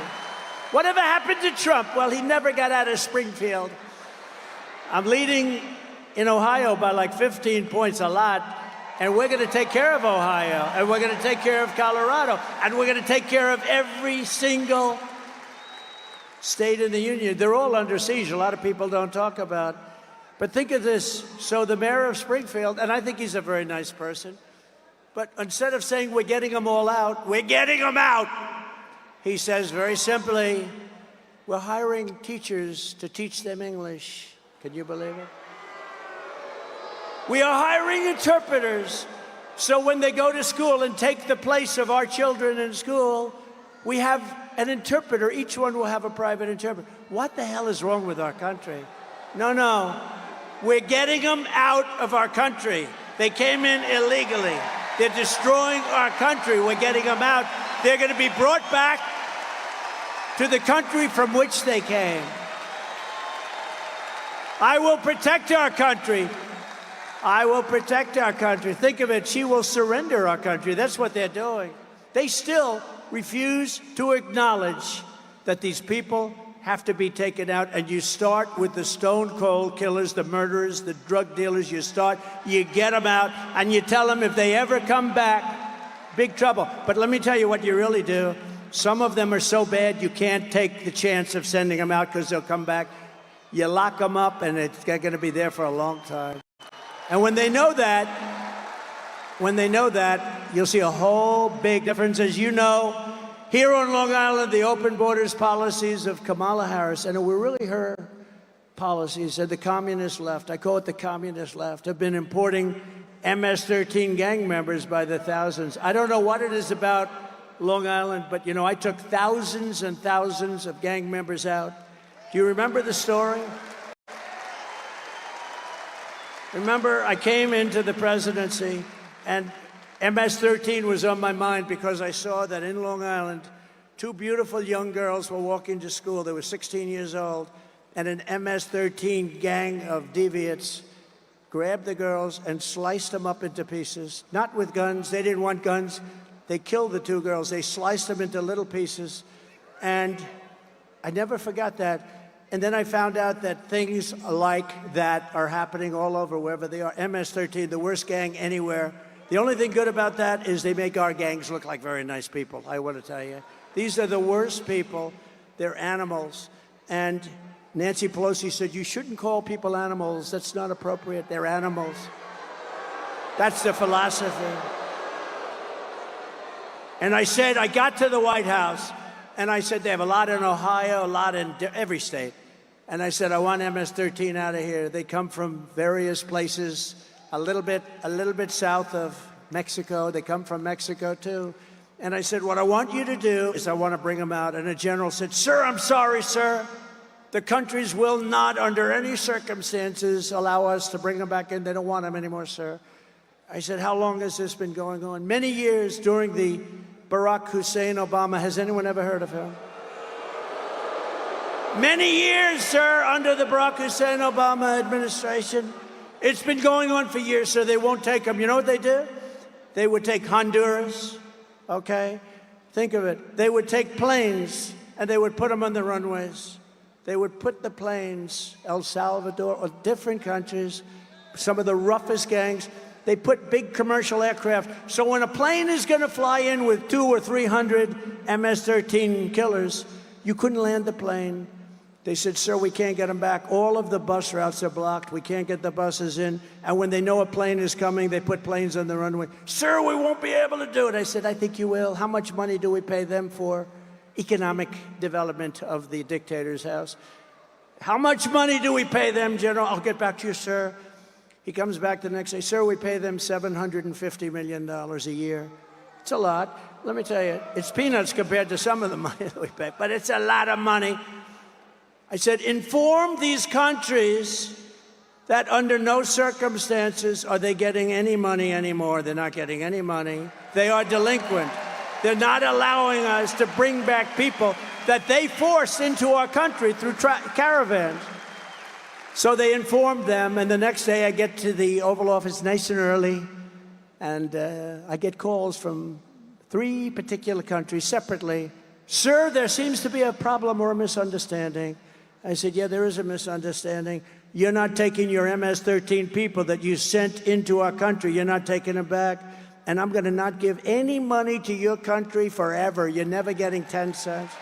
Whatever happened to Trump? Well, he never got out of Springfield. I'm leading in Ohio by like 15 points, a lot. And we're going to take care of Ohio, and we're going to take care of Colorado, and we're going to take care of every single state in the union. They're all under siege. A lot of people don't talk about. But think of this. So the mayor of Springfield, and I think he's a very nice person, but instead of saying we're getting them all out, we're getting them out, he says very simply, we're hiring teachers to teach them English. Can you believe it? We are hiring interpreters, so when they go to school and take the place of our children in school, we have an interpreter. Each one will have a private interpreter. What the hell is wrong with our country? No. We're getting them out of our country. They came in illegally. They're destroying our country. We're getting them out. They're going to be brought back to the country from which they came. I will protect our country. I will protect our country. Think of it. She will surrender our country. That's what they're doing. They still refuse to acknowledge that these people have to be taken out. And you start with the stone cold killers, the murderers, the drug dealers. You get them out, and you tell them if they ever come back, big trouble. But let me tell you what you really do. Some of them are so bad you can't take the chance of sending them out because they'll come back. You lock them up, and it's going to be there for a long time. And when they know that, you'll see a whole big difference. As you know, here on Long Island, the open borders policies of Kamala Harris, and it were really her policies, and the communist left, I call it the communist left, have been importing MS-13 gang members by the thousands. I don't know what it is about Long Island, but, you know, I took thousands and thousands of gang members out. Do you remember the story? Remember, I came into the presidency, and MS-13 was on my mind because I saw that in Long Island, two beautiful young girls were walking to school. They were 16 years old, and an MS-13 gang of deviants grabbed the girls and sliced them up into pieces, not with guns. They didn't want guns. They killed the two girls. They sliced them into little pieces, and I never forgot that. And then I found out that things like that are happening all over, wherever they are. MS-13, the worst gang anywhere. The only thing good about that is they make our gangs look like very nice people, I want to tell you. These are the worst people. They're animals. And Nancy Pelosi said, you shouldn't call people animals. That's not appropriate. They're animals. That's the philosophy. And I said, I got to the White House, and I said, they have a lot in Ohio, a lot in every state. And I said, I want MS-13 out of here. They come from various places, a little bit south of Mexico. They come from Mexico, too. And I said, what I want you to do is I want to bring them out. And a general said, sir, I'm sorry, sir. The countries will not, under any circumstances, allow us to bring them back in. They don't want them anymore, sir. I said, how long has this been going on? Many years during the Barack Hussein Obama. Has anyone ever heard of him? Many years, sir, under the Barack Hussein Obama administration. It's been going on for years, sir. They won't take them. You know what they did? They would take Honduras, okay? Think of it. They would take planes, and they would put them on the runways. They would put the planes, El Salvador, or different countries, some of the roughest gangs. They put big commercial aircraft. So when a plane is going to fly in with 200 or 300 MS-13 killers, you couldn't land the plane. They said, sir, we can't get them back. All of the bus routes are blocked. We can't get the buses in. And when they know a plane is coming, they put planes on the runway. Sir, we won't be able to do it. I said, I think you will. How much money do we pay them for? Economic development of the dictator's house. How much money do we pay them, General? I'll get back to you, sir. He comes back the next day. Sir, we pay them $750 million a year. It's a lot. Let me tell you, it's peanuts compared to some of the money that we pay, but it's a lot of money. I said, inform these countries that under no circumstances are they getting any money anymore. They're not getting any money. They are delinquent. They're not allowing us to bring back people that they forced into our country through caravans. So they informed them, and the next day I get to the Oval Office nice and early, and I get calls from 3 particular countries separately. Sir, there seems to be a problem or a misunderstanding. I said, yeah, there is a misunderstanding. You're not taking your MS-13 people that you sent into our country. You're not taking them back. And I'm going to not give any money to your country forever. You're never getting 10 cents.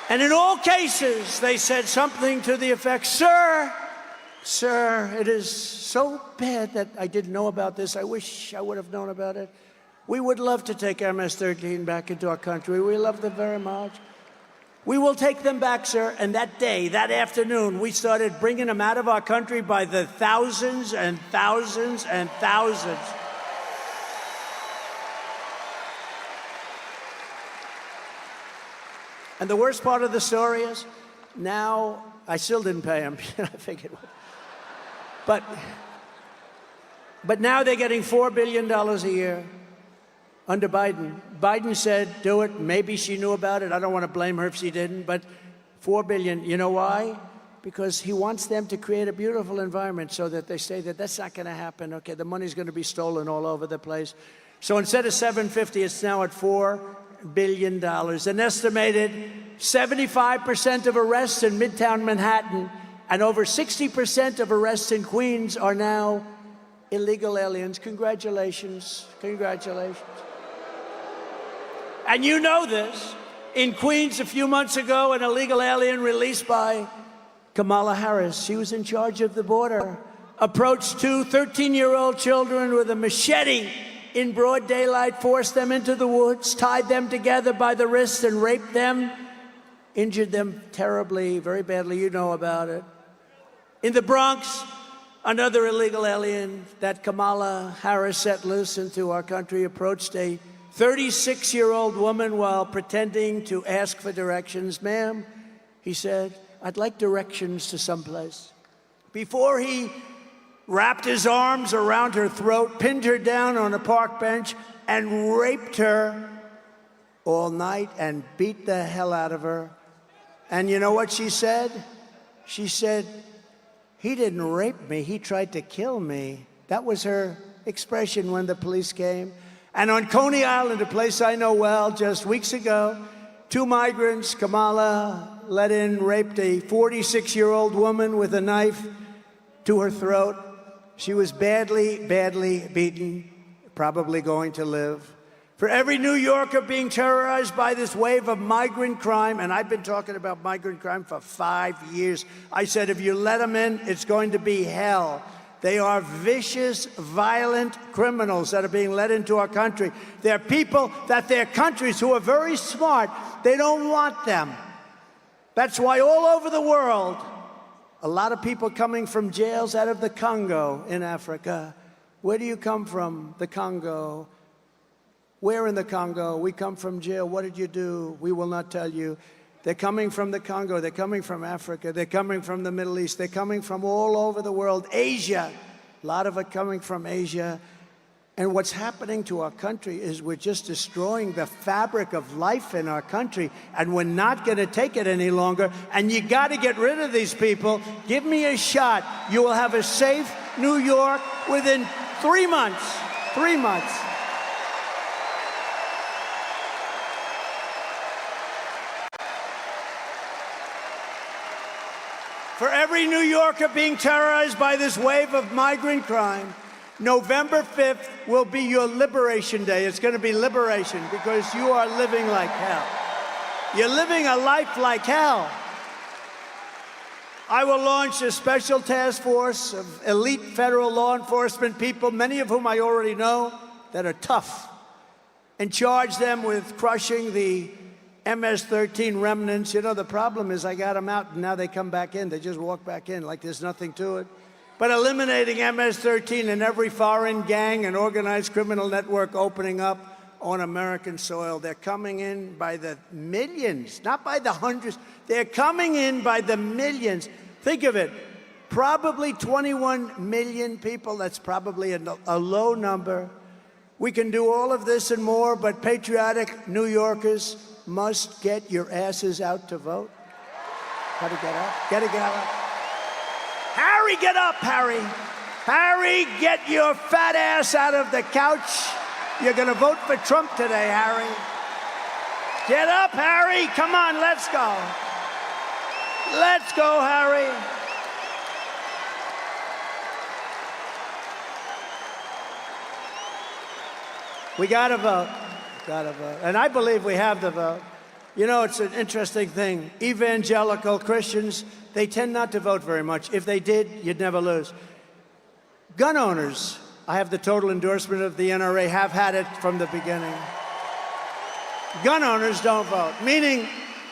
And in all cases, they said something to the effect, sir, it is so bad that I didn't know about this. I wish I would have known about it. We would love to take MS-13 back into our country. We love them very much. We will take them back, sir. And that day, that afternoon, we started bringing them out of our country by the thousands and thousands and thousands. And the worst part of the story is, now, I still didn't pay them. I figured. But now they're getting $4 billion a year. Under Biden. Biden said, do it. Maybe she knew about it. I don't want to blame her if she didn't, but $4 billion. You know why? Because he wants them to create a beautiful environment so that they say that that's not going to happen. Okay, the money's going to be stolen all over the place. So instead of $750, it's now at $4 billion. An estimated 75% of arrests in Midtown Manhattan and over 60% of arrests in Queens are now illegal aliens. Congratulations. Congratulations. And you know this. In Queens a few months ago, an illegal alien released by Kamala Harris, she was in charge of the border, approached 2 13-year-old children with a machete in broad daylight, forced them into the woods, tied them together by the wrists and raped them, injured them terribly, very badly. You know about it. In the Bronx, another illegal alien that Kamala Harris set loose into our country approached a 36-year-old woman while pretending to ask for directions. Ma'am, he said, I'd like directions to someplace. Before he wrapped his arms around her throat, pinned her down on a park bench, and raped her all night and beat the hell out of her. And you know what she said? She said, he didn't rape me, he tried to kill me. That was her expression when the police came. And on Coney Island, a place I know well, just weeks ago, 2 migrants, Kamala let in, raped a 46-year-old woman with a knife to her throat. She was badly, badly beaten, probably going to live. For every New Yorker being terrorized by this wave of migrant crime, and I've been talking about migrant crime for 5 years, I said, if you let them in, it's going to be hell. They are vicious, violent criminals that are being let into our country. They're people that their countries who are very smart, they don't want them. That's why all over the world, a lot of people coming from jails out of the Congo in Africa. Where do you come from? The Congo. Where in the Congo? We come from jail. What did you do? We will not tell you. They're coming from the Congo. They're coming from Africa. They're coming from the Middle East. They're coming from all over the world. Asia. A lot of it coming from Asia. And what's happening to our country is we're just destroying the fabric of life in our country, and we're not going to take it any longer. And you got to get rid of these people. Give me a shot. You will have a safe New York within 3 months. 3 months. For every New Yorker being terrorized by this wave of migrant crime, November 5th will be your liberation day. It's going to be liberation because you are living like hell. You're living a life like hell. I will launch a special task force of elite federal law enforcement people, many of whom I already know, that are tough, and charge them with crushing the MS-13 remnants. You know, the problem is I got them out, and now they come back in. They just walk back in like there's nothing to it. But eliminating MS-13 in every foreign gang and organized criminal network opening up on American soil. They're coming in by the millions, not by the hundreds. They're coming in by the millions. Think of it, probably 21 million people. That's probably a low number. We can do all of this and more, but patriotic New Yorkers must get your asses out to vote. Gotta get up, gotta get up. Harry, get up, Harry. Harry, get your fat ass out of the couch. You're gonna vote for Trump today, Harry. Get up, Harry. Come on, let's go. Let's go, Harry. We gotta vote. Gotta vote. And I believe we have the vote. You know, it's an interesting thing. Evangelical Christians, they tend not to vote very much. If they did, you'd never lose. Gun owners, I have the total endorsement of the NRA, have had it from the beginning. Gun owners don't vote, meaning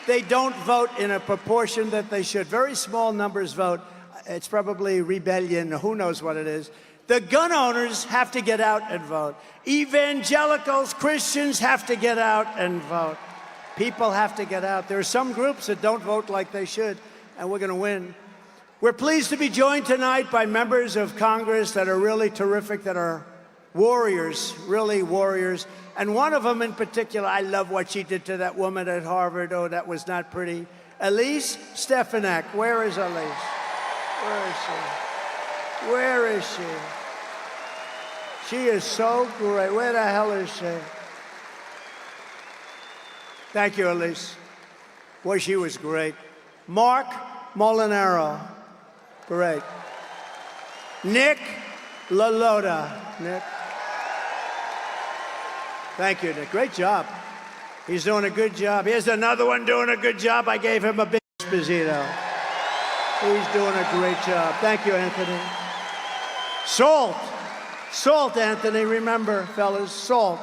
they don't vote in a proportion that they should. Very small numbers vote. It's probably rebellion, who knows what it is. The gun owners have to get out and vote. Evangelicals, Christians have to get out and vote. People have to get out. There are some groups that don't vote like they should, and we're going to win. We're pleased to be joined tonight by members of Congress that are really terrific, that are warriors, really warriors. And one of them in particular, I love what she did to that woman at Harvard. Oh, that was not pretty. Elise Stefanik. Where is Elise? Where is she? Where is she? She is so great. Where the hell is she? Thank you, Elise. Boy, she was great. Mark Molinaro. Great. Nick LaLota. Nick. Thank you, Nick. Great job. He's doing a good job. Here's another one doing a good job. I gave him a big Esposito. He's doing a great job. Thank you, Anthony. Salt. Salt, Anthony. Remember, fellas, salt.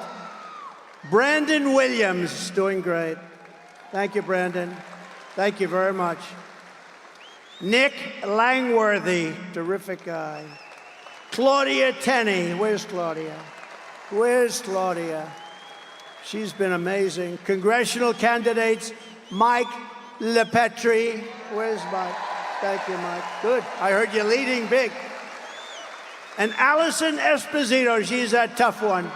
Brandon Williams, doing great. Thank you, Brandon. Thank you very much. Nick Langworthy, terrific guy. Claudia Tenney. Where's Claudia? Where's Claudia? She's been amazing. Congressional candidates, Mike LePetri. Where's Mike? Thank you, Mike. Good. I heard you leading big. And Allison Esposito. She's a tough one.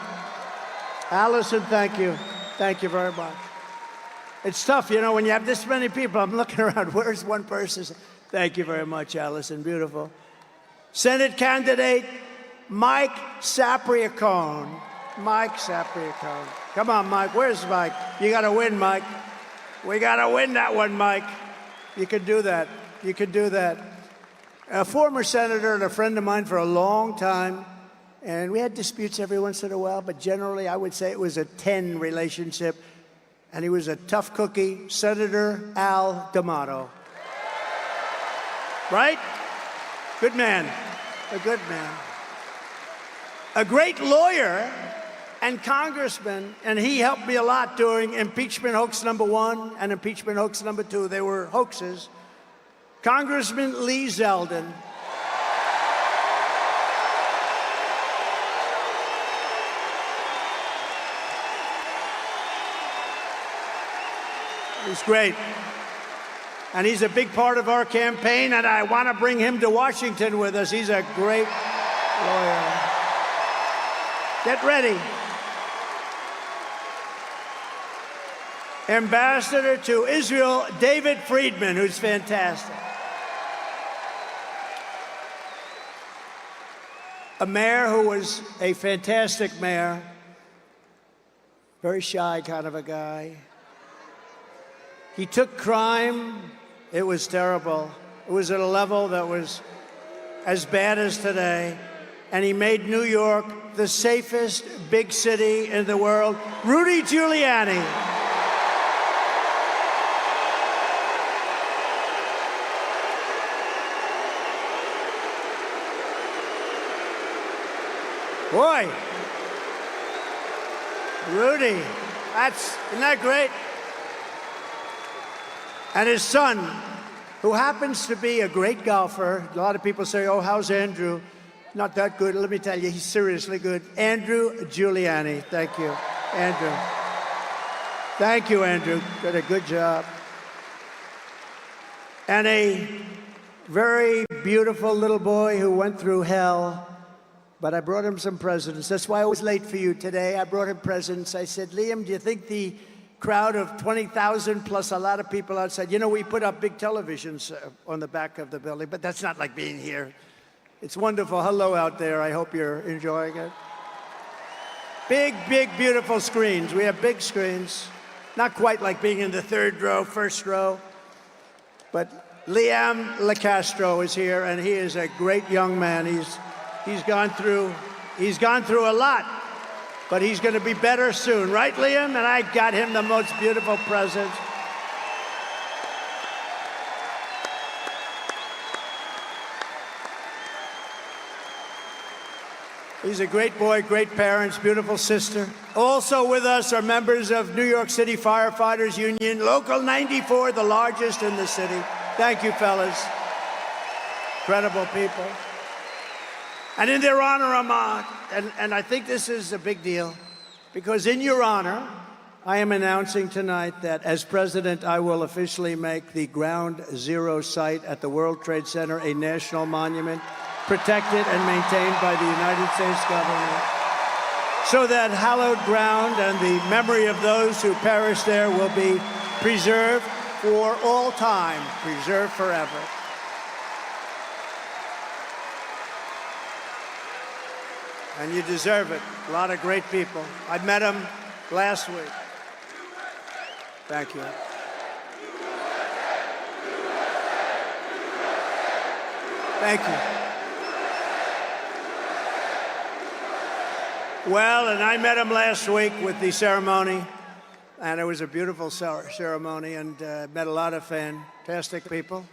Allison, thank you. Thank you very much. It's tough, you know, when you have this many people. I'm looking around. Where's one person? Thank you very much, Allison. Beautiful. Senate candidate Mike Sapriacone. Mike Sapriacone. Come on, Mike. Where's Mike? You got to win, Mike. We got to win that one, Mike. You can do that. You can do that. A former senator and a friend of mine for a long time, and we had disputes every once in a while, but generally I would say it was a 10 relationship, and he was a tough cookie, Senator Al D'Amato. Right? Good man. A good man. A great lawyer and congressman, and he helped me a lot during impeachment hoax number 1 and impeachment hoax number 2. They were hoaxes. Congressman Lee Zeldin. He's great. And he's a big part of our campaign, and I want to bring him to Washington with us. He's a great lawyer. Get ready. Ambassador to Israel, David Friedman, who's fantastic. A mayor who was a fantastic mayor, very shy kind of a guy. He took crime, it was terrible. It was at a level that was as bad as today. And he made New York the safest big city in the world. Rudy Giuliani. Boy, Rudy, isn't that great? And his son, who happens to be a great golfer. A lot of people say, oh, how's Andrew? Not that good. Let me tell you, he's seriously good. Andrew Giuliani. Thank you, Andrew. Thank you, Andrew. Did a good job. And a very beautiful little boy who went through hell. But I brought him some presents. That's why I was late for you today. I brought him presents. I said, Liam, do you think the crowd of 20,000 plus a lot of people outside, you know, we put up big televisions on the back of the building, but that's not like being here. It's wonderful. Hello out there. I hope you're enjoying it. Big, big, beautiful screens. We have big screens. Not quite like being in the third row, first row. But Liam LaCastro is here, and he is a great young man. He's gone through a lot, but he's going to be better soon. Right, Liam? And I got him the most beautiful present. He's a great boy, great parents, beautiful sister. Also with us are members of New York City Firefighters Union, Local 94, the largest in the city. Thank you, fellas. Incredible people. And in their honor, and I think this is a big deal, because in your honor, I am announcing tonight that as president, I will officially make the Ground Zero site at the World Trade Center a national monument, protected and maintained by the United States government, so that hallowed ground and the memory of those who perished there will be preserved for all time, preserved forever. And you deserve it. A lot of great people. I met them last week. Thank you. Thank you. Well, and I met him last week with the ceremony, and it was a beautiful ceremony, and met a lot of fantastic people.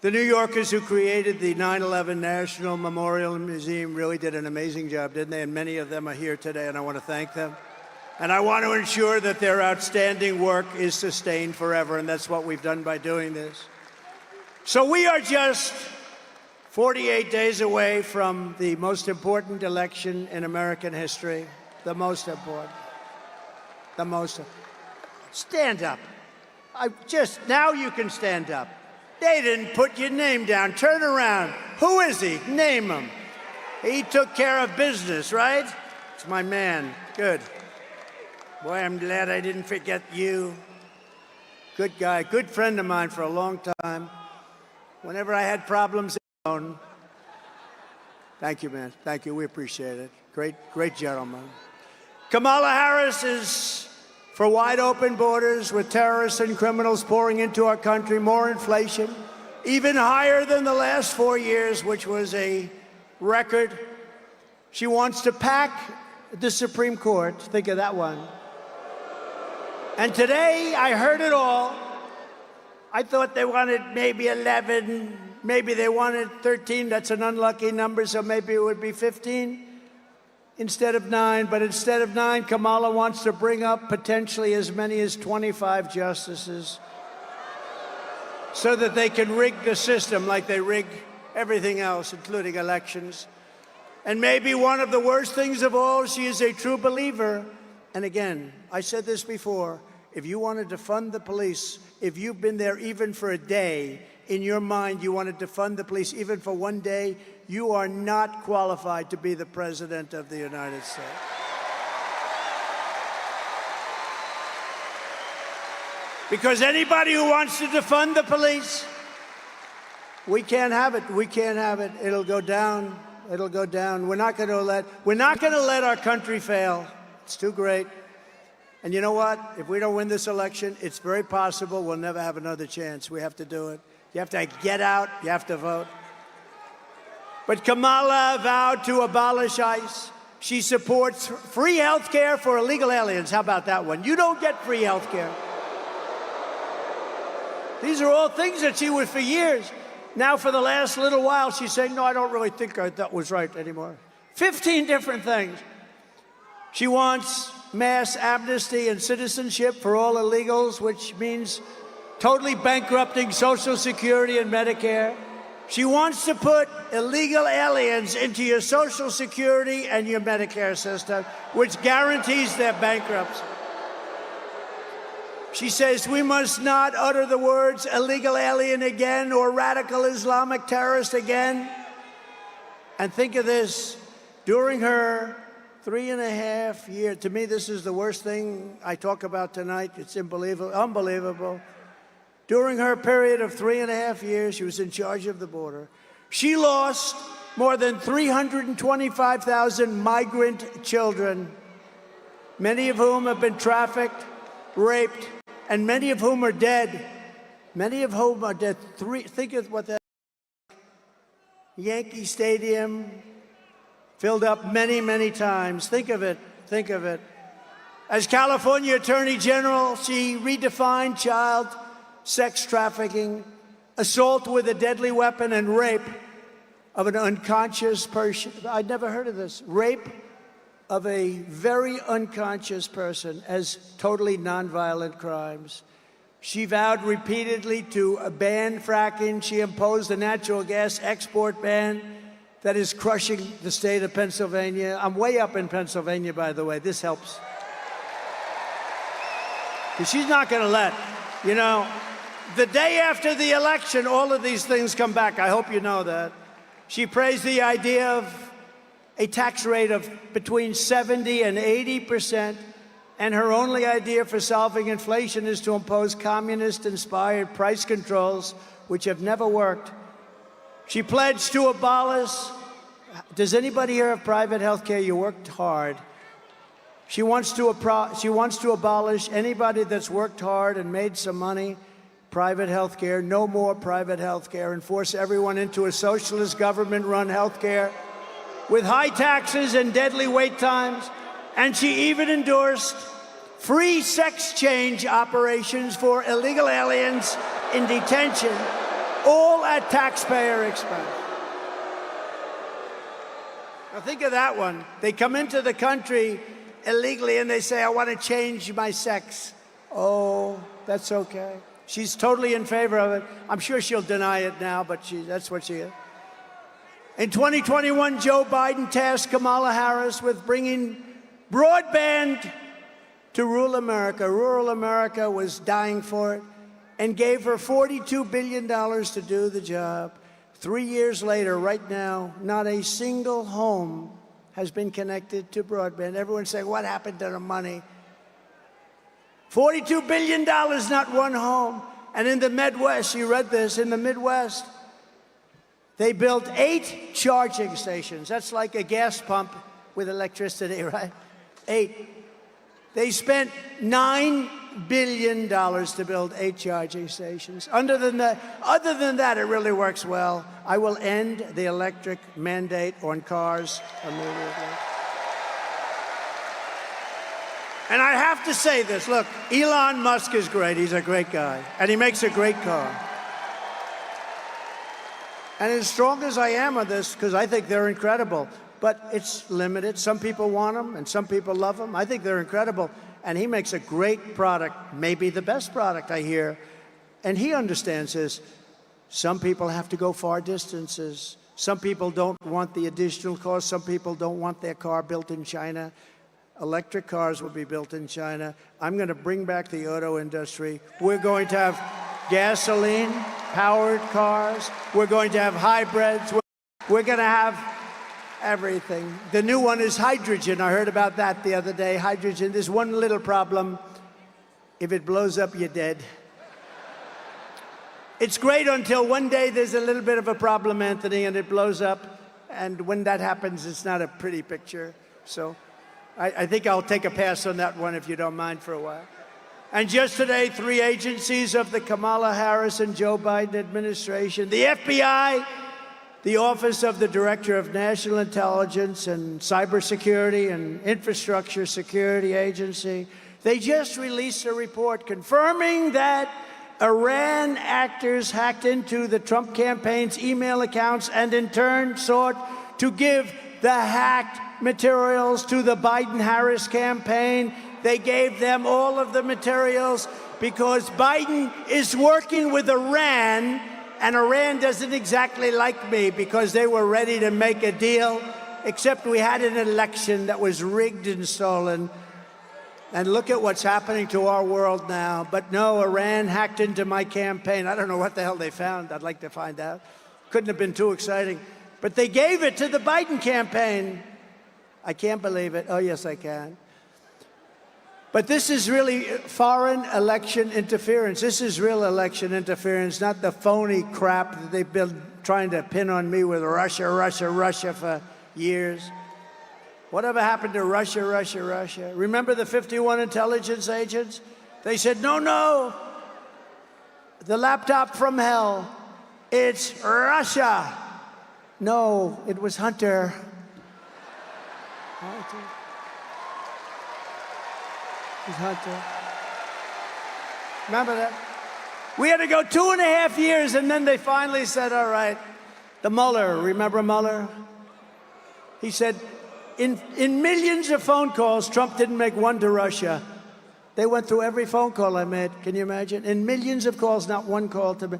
The New Yorkers who created the 9/11 National Memorial Museum really did an amazing job, didn't they? And many of them are here today, and I want to thank them. And I want to ensure that their outstanding work is sustained forever, and that's what we've done by doing this. So we are just 48 days away from the most important election in American history. The most important. The most. Stand up. Now you can stand up. They didn't put your name down. Turn around. Who is he? Name him. He took care of business, right? It's my man. Good. Boy, I'm glad I didn't forget you. Good guy. Good friend of mine for a long time. Whenever I had problems, thank you, man. Thank you. We appreciate it. Great gentleman. Kamala Harris is for wide open borders with terrorists and criminals pouring into our country, more inflation, even higher than the last 4 years, which was a record. She wants to pack the Supreme Court. Think of that one. And today, I heard it all. I thought they wanted maybe 11, maybe they wanted 13. That's an unlucky number, so maybe it would be 15. Instead of 9, but instead of 9, Kamala wants to bring up potentially as many as 25 justices so that they can rig the system like they rig everything else, including elections. And maybe one of the worst things of all, she is a true believer. And again, I said this before, if you wanted to defund the police, if you've been there even for a day, in your mind you wanted to defund the police even for one day, you are not qualified to be the President of the United States. Because anybody who wants to defund the police, we can't have it. We can't have it. It'll go down. It'll go down. We're not going to let our country fail. It's too great. And you know what? If we don't win this election, it's very possible we'll never have another chance. We have to do it. You have to get out. You have to vote. But Kamala vowed to abolish ICE. She supports free health care for illegal aliens. How about that one? You don't get free health care. These are all things that she was for years. Now, for the last little while, she's saying, no, I don't really think that was right anymore. 15 different things. She wants mass amnesty and citizenship for all illegals, which means totally bankrupting Social Security and Medicare. She wants to put illegal aliens into your Social Security and your Medicare system, which guarantees their bankruptcy. She says we must not utter the words illegal alien again or radical Islamic terrorist again. And think of this, during her 3.5 years, to me this is the worst thing I talk about tonight. It's unbelievable. During her period of 3.5 years, she was in charge of the border. She lost more than 325,000 migrant children, many of whom have been trafficked, raped, and many of whom are dead. Many of whom are dead. Think of what that Yankee Stadium filled up many, many times. Think of it. Think of it. As California Attorney General, she redefined child sex trafficking, assault with a deadly weapon, and rape of an unconscious person. I'd never heard of this. Rape of a very unconscious person as totally nonviolent crimes. She vowed repeatedly to ban fracking. She imposed a natural gas export ban that is crushing the state of Pennsylvania. I'm way up in Pennsylvania, by the way. This helps. Because she's not going to let, the day after the election, all of these things come back. I hope you know that. She praised the idea of a tax rate of between 70% and 80%, and her only idea for solving inflation is to impose communist-inspired price controls, which have never worked. She pledged to abolish. Does anybody here have private health care? You worked hard. She wants to abolish anybody that's worked hard and made some money. Private health care, no more private health care, and force everyone into a socialist government-run health care with high taxes and deadly wait times. And she even endorsed free sex change operations for illegal aliens in detention, all at taxpayer expense. Now think of that one. They come into the country illegally and they say, I want to change my sex. Oh, that's okay. She's totally in favor of it. I'm sure she'll deny it now, but that's what she is. In 2021, Joe Biden tasked Kamala Harris with bringing broadband to rural America. Rural America was dying for it, and gave her $42 billion to do the job. 3 years later, right now, not a single home has been connected to broadband. Everyone's saying, what happened to the money? $42 billion, not one home. And in the Midwest, you read this, in the Midwest, they built 8 charging stations. That's like a gas pump with electricity, right? 8. They spent $9 billion to build 8 charging stations. Other than that, it really works well. I will end the electric mandate on cars immediately. And I have to say this, look, Elon Musk is great. He's a great guy, and he makes a great car. And as strong as I am on this, because I think they're incredible, but it's limited. Some people want them, and some people love them. I think they're incredible, and he makes a great product, maybe the best product I hear. And he understands this. Some people have to go far distances. Some people don't want the additional cost. Some people don't want their car built in China. Electric cars will be built in China. I'm going to bring back the auto industry. We're going to have gasoline-powered cars. We're going to have hybrids. We're going to have everything. The new one is hydrogen. I heard about that the other day. Hydrogen. There's one little problem. If it blows up, you're dead. It's great until one day there's a little bit of a problem, Anthony, and it blows up. And when that happens, it's not a pretty picture. So I think I'll take a pass on that one, if you don't mind, for a while. And just today, 3 agencies of the Kamala Harris and Joe Biden administration, the FBI, the Office of the Director of National Intelligence and Cybersecurity and Infrastructure Security Agency, they just released a report confirming that Iran actors hacked into the Trump campaign's email accounts and in turn sought to give the hacked materials to the Biden-Harris campaign. They gave them all of the materials because Biden is working with Iran, and Iran doesn't exactly like me because they were ready to make a deal, except we had an election that was rigged and stolen. And look at what's happening to our world now. But no, Iran hacked into my campaign. I don't know what the hell they found. I'd like to find out. Couldn't have been too exciting. But they gave it to the Biden campaign. I can't believe it. Oh, yes, I can. But this is really foreign election interference. This is real election interference, not the phony crap that they've been trying to pin on me with Russia, Russia, Russia for years. Whatever happened to Russia, Russia, Russia? Remember the 51 intelligence agents? They said, no, no, the laptop from hell, it's Russia. No, it was Hunter. Hunter. It was Hunter. Remember that? We had to go 2.5 years, and then they finally said, all right, the Mueller, remember Mueller? He said, in millions of phone calls, Trump didn't make one to Russia. They went through every phone call I made. Can you imagine? In millions of calls, not one call to me.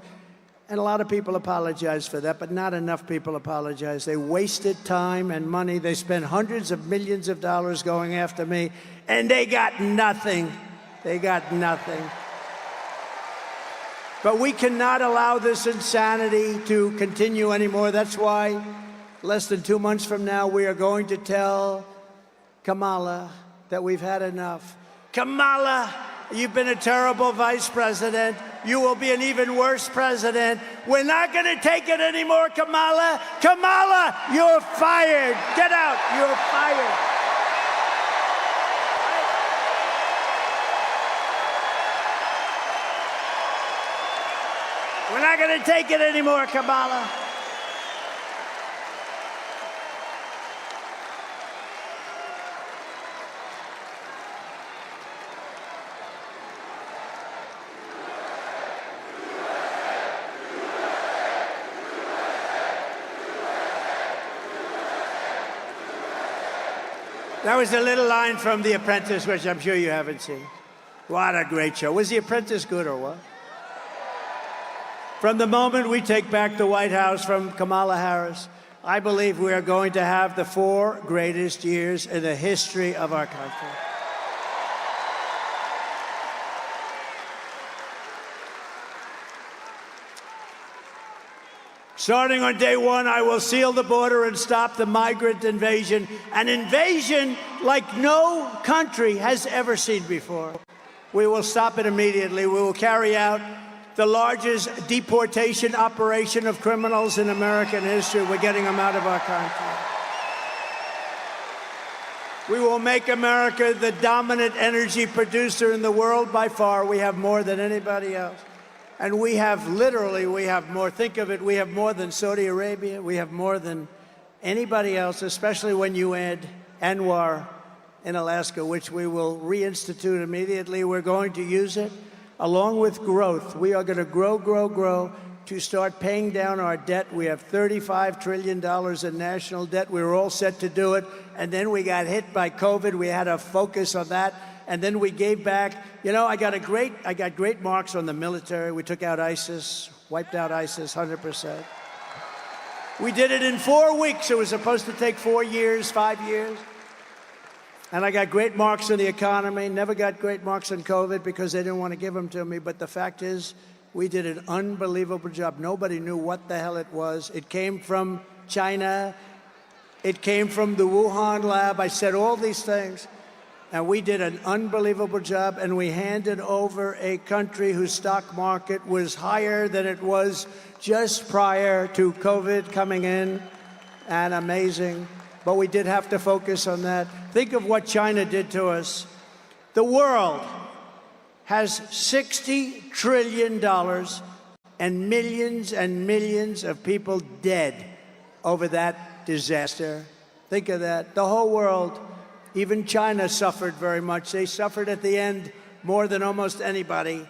And a lot of people apologized for that, but not enough people apologized. They wasted time and money. They spent hundreds of millions of dollars going after me, and they got nothing. They got nothing. But we cannot allow this insanity to continue anymore. That's why less than 2 months from now, we are going to tell Kamala that we've had enough. Kamala, you've been a terrible vice president. You will be an even worse president. We're not going to take it anymore, Kamala. Kamala, you're fired. Get out. You're fired. We're not going to take it anymore, Kamala. That was a little line from The Apprentice, which I'm sure you haven't seen. What a great show. Was The Apprentice good or what? From the moment we take back the White House from Kamala Harris, I believe we are going to have the 4 greatest years in the history of our country. Starting on day 1, I will seal the border and stop the migrant invasion, an invasion like no country has ever seen before. We will stop it immediately. We will carry out the largest deportation operation of criminals in American history. We're getting them out of our country. We will make America the dominant energy producer in the world by far. We have more than anybody else. And we have more. Think of it, we have more than Saudi Arabia. We have more than anybody else, especially when you add Anwar in Alaska, which we will reinstitute immediately. We're going to use it along with growth. We are going to grow to start paying down our debt. We have $35 trillion in national debt. We were all set to do it. And then we got hit by COVID. We had to focus on that. And then we gave back. You know, I got great marks on the military. We took out ISIS, wiped out ISIS 100%. We did it in 4 weeks. It was supposed to take 4 years, 5 years. And I got great marks on the economy. Never got great marks on COVID because they didn't want to give them to me. But the fact is, we did an unbelievable job. Nobody knew what the hell it was. It came from China. It came from the Wuhan lab. I said all these things. And we did an unbelievable job, and we handed over a country whose stock market was higher than it was just prior to COVID coming in, and amazing. But we did have to focus on that. Think of what China did to us. The world has $60 trillion and millions of people dead over that disaster. Think of that. The whole world. Even China suffered very much. They suffered at the end more than almost anybody.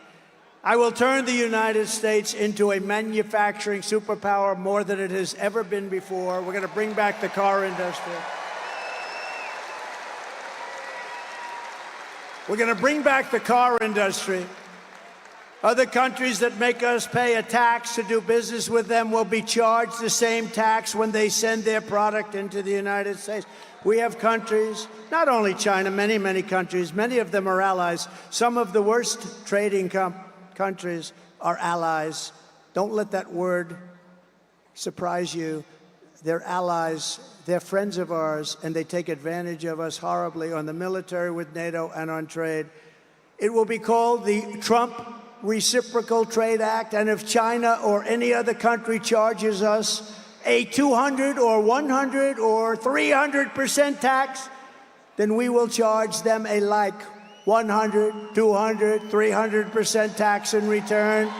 I will turn the United States into a manufacturing superpower more than it has ever been before. We're going to bring back the car industry. We're going to bring back the car industry. Other countries that make us pay a tax to do business with them will be charged the same tax when they send their product into the United States. We have countries, not only China, many countries, many of them are allies. Some of the worst trading countries are allies. Don't let that word surprise you. They're allies, they're friends of ours, and they take advantage of us horribly on the military with NATO and on trade. It will be called the Trump Reciprocal Trade Act, and if China or any other country charges us a 200 or 100 or 300% tax, then we will charge them a like 100, 200, 300% tax in return.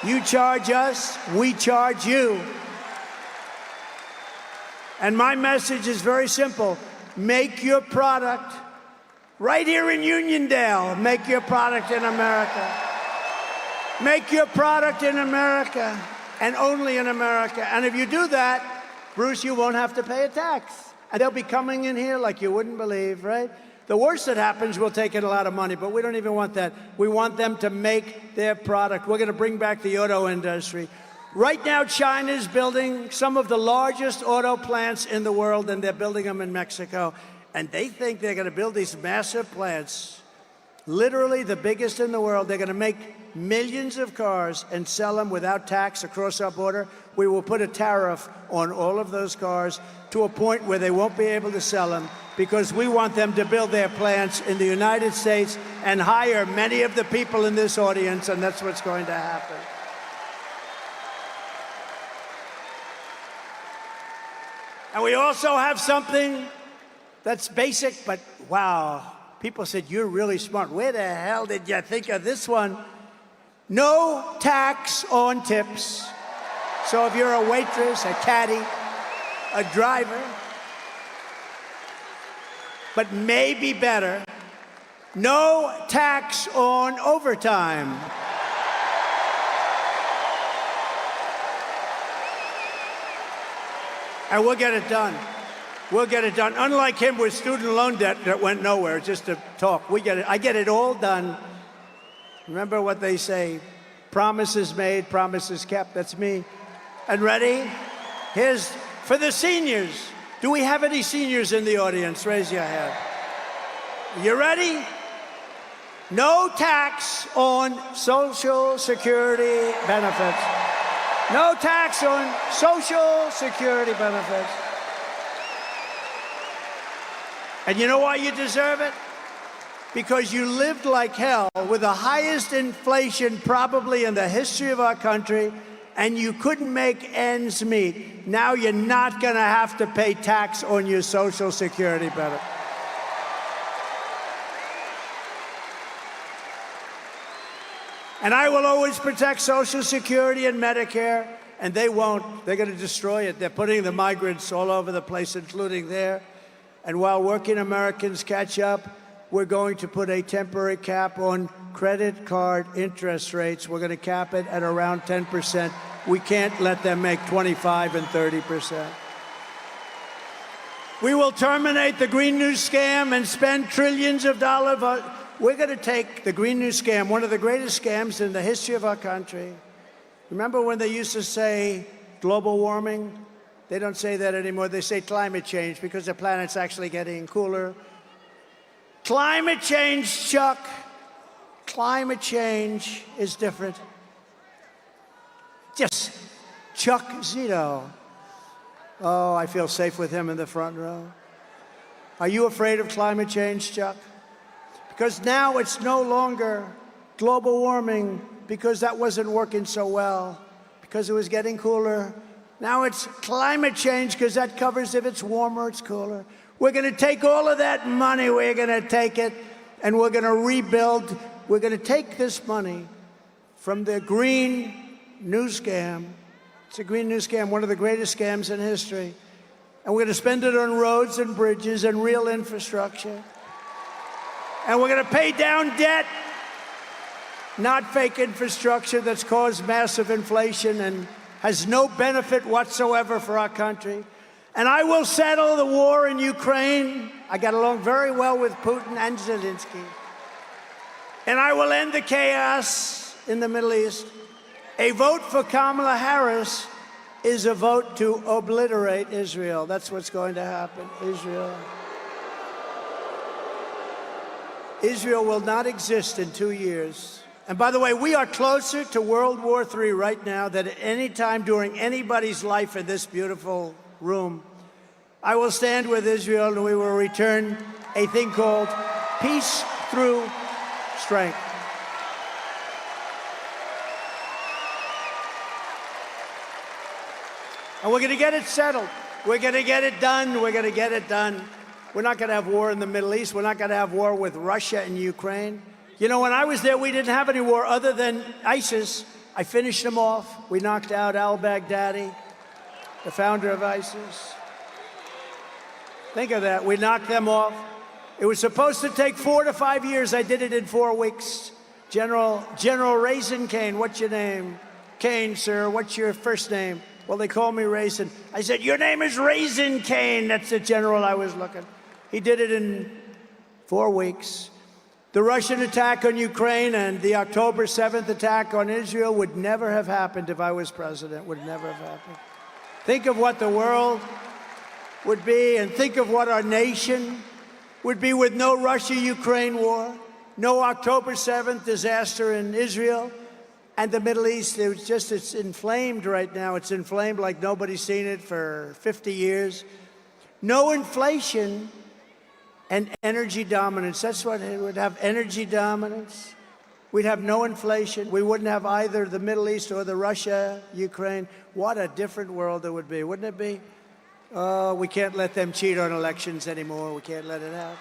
You charge us, we charge you. And my message is very simple. Make your product right here in Uniondale. Make your product in America. Make your product in America. And only in America. And if you do that, Bruce, you won't have to pay a tax. And they'll be coming in here like you wouldn't believe, right? The worst that happens, we'll take in a lot of money, but we don't even want that. We want them to make their product. We're going to bring back the auto industry. Right now, China's building some of the largest auto plants in the world, and they're building them in Mexico. And they think they're going to build these massive plants, literally the biggest in the world. They're going to make millions of cars and sell them without tax across our border. We will put a tariff on all of those cars to a point where they won't be able to sell them, because we want them to build their plants in the United States and hire many of the people in this audience, and that's what's going to happen. And we also have something that's basic, but wow, people said, you're really smart. Where the hell did you think of this one? No tax on tips. So if you're a waitress, a caddy, a driver, but maybe better, no tax on overtime. And we'll get it done. We'll get it done. Unlike him with student loan debt that went nowhere, just to talk. We get it. I get it all done. Remember what they say, promises made, promises kept. That's me. And ready? Here's for the seniors. Do we have any seniors in the audience? Raise your hand. You ready? No tax on Social Security benefits. No tax on Social Security benefits. And you know why you deserve it? Because you lived like hell with the highest inflation probably in the history of our country, and you couldn't make ends meet. Now you're not going to have to pay tax on your Social Security benefit. And I will always protect Social Security and Medicare, and they won't. They're going to destroy it. They're putting the migrants all over the place, including there. And while working Americans catch up, we're going to put a temporary cap on credit card interest rates. We're going to cap it at around 10%. We can't let them make 25 and 30%. We will terminate the Green New Scam and spend trillions of dollars. We're going to take the Green New Scam, one of the greatest scams in the history of our country. Remember when they used to say global warming? They don't say that anymore. They say climate change because the planet's actually getting cooler. Climate change, Chuck. Climate change is different. Just Chuck Zito. Oh, I feel safe with him in the front row. Are you afraid of climate change, Chuck? Because now it's no longer global warming because that wasn't working so well, because it was getting cooler. Now it's climate change because that covers if it's warmer, it's cooler. We're going to take all of that money, we're going to take it, and we're going to rebuild. We're going to take this money from the Green New Scam. It's a Green New Scam, one of the greatest scams in history. And we're going to spend it on roads and bridges and real infrastructure. And we're going to pay down debt, not fake infrastructure that's caused massive inflation and has no benefit whatsoever for our country. And I will settle the war in Ukraine. I got along very well with Putin and Zelensky. And I will end the chaos in the Middle East. A vote for Kamala Harris is a vote to obliterate Israel. That's what's going to happen. Israel will not exist in 2 years. And by the way, we are closer to World War III right now than at any time during anybody's life in this beautiful room. I will stand with Israel and we will return a thing called peace through strength. And we're going to get it settled. We're going to get it done. We're going to get it done. We're not going to have war in the Middle East. We're not going to have war with Russia and Ukraine. You know, when I was there, we didn't have any war other than ISIS. I finished them off. We knocked out al-Baghdadi, the founder of ISIS. Think of that. We knocked them off. It was supposed to take 4 to 5 years. I did it in 4 weeks. General Raisin Cain, what's your name? Cain, sir, what's your first name? Well, they call me Raisin. I said, your name is Raisin Cain. That's the general I was looking. He did it in 4 weeks. The Russian attack on Ukraine and the October 7th attack on Israel would never have happened if I was president. Would never have happened. Think of what the world would be, and think of what our nation would be with no Russia-Ukraine war, no October 7th disaster in Israel, and the Middle East. It's inflamed right now. It's inflamed like nobody's seen it for 50 years. No inflation and energy dominance. That's what it would have, energy dominance. We'd have no inflation. We wouldn't have either the Middle East or the Russia, Ukraine. What a different world it would be, wouldn't it be? Oh, we can't let them cheat on elections anymore. We can't let it happen.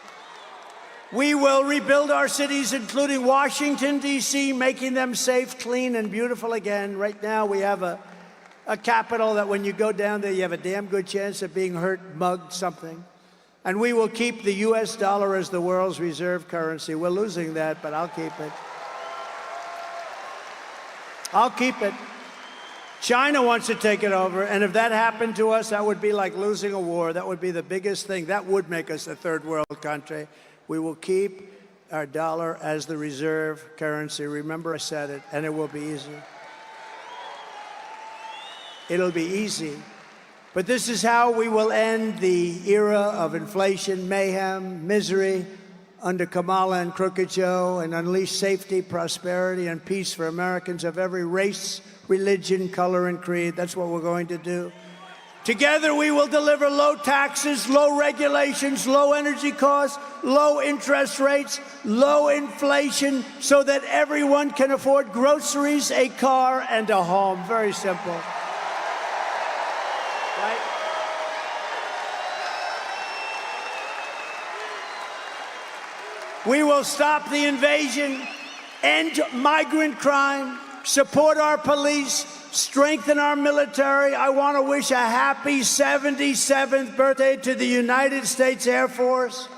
We will rebuild our cities, including Washington, D.C., making them safe, clean, and beautiful again. Right now, we have a capital that when you go down there, you have a damn good chance of being hurt, mugged, something. And we will keep the U.S. dollar as the world's reserve currency. We're losing that, but I'll keep it. I'll keep it. China wants to take it over, and if that happened to us, that would be like losing a war. That would be the biggest thing. That would make us a third world country. We will keep our dollar as the reserve currency. Remember, I said it, and it will be easy. It'll be easy. But this is how we will end the era of inflation, mayhem, misery under Kamala and Crooked Joe, and unleash safety, prosperity, and peace for Americans of every race, religion, color, and creed. That's what we're going to do. Together, we will deliver low taxes, low regulations, low energy costs, low interest rates, low inflation, so that everyone can afford groceries, a car, and a home. Very simple. Right? We will stop the invasion, end migrant crime, support our police, strengthen our military. I want to wish a happy 77th birthday to the United States Air Force.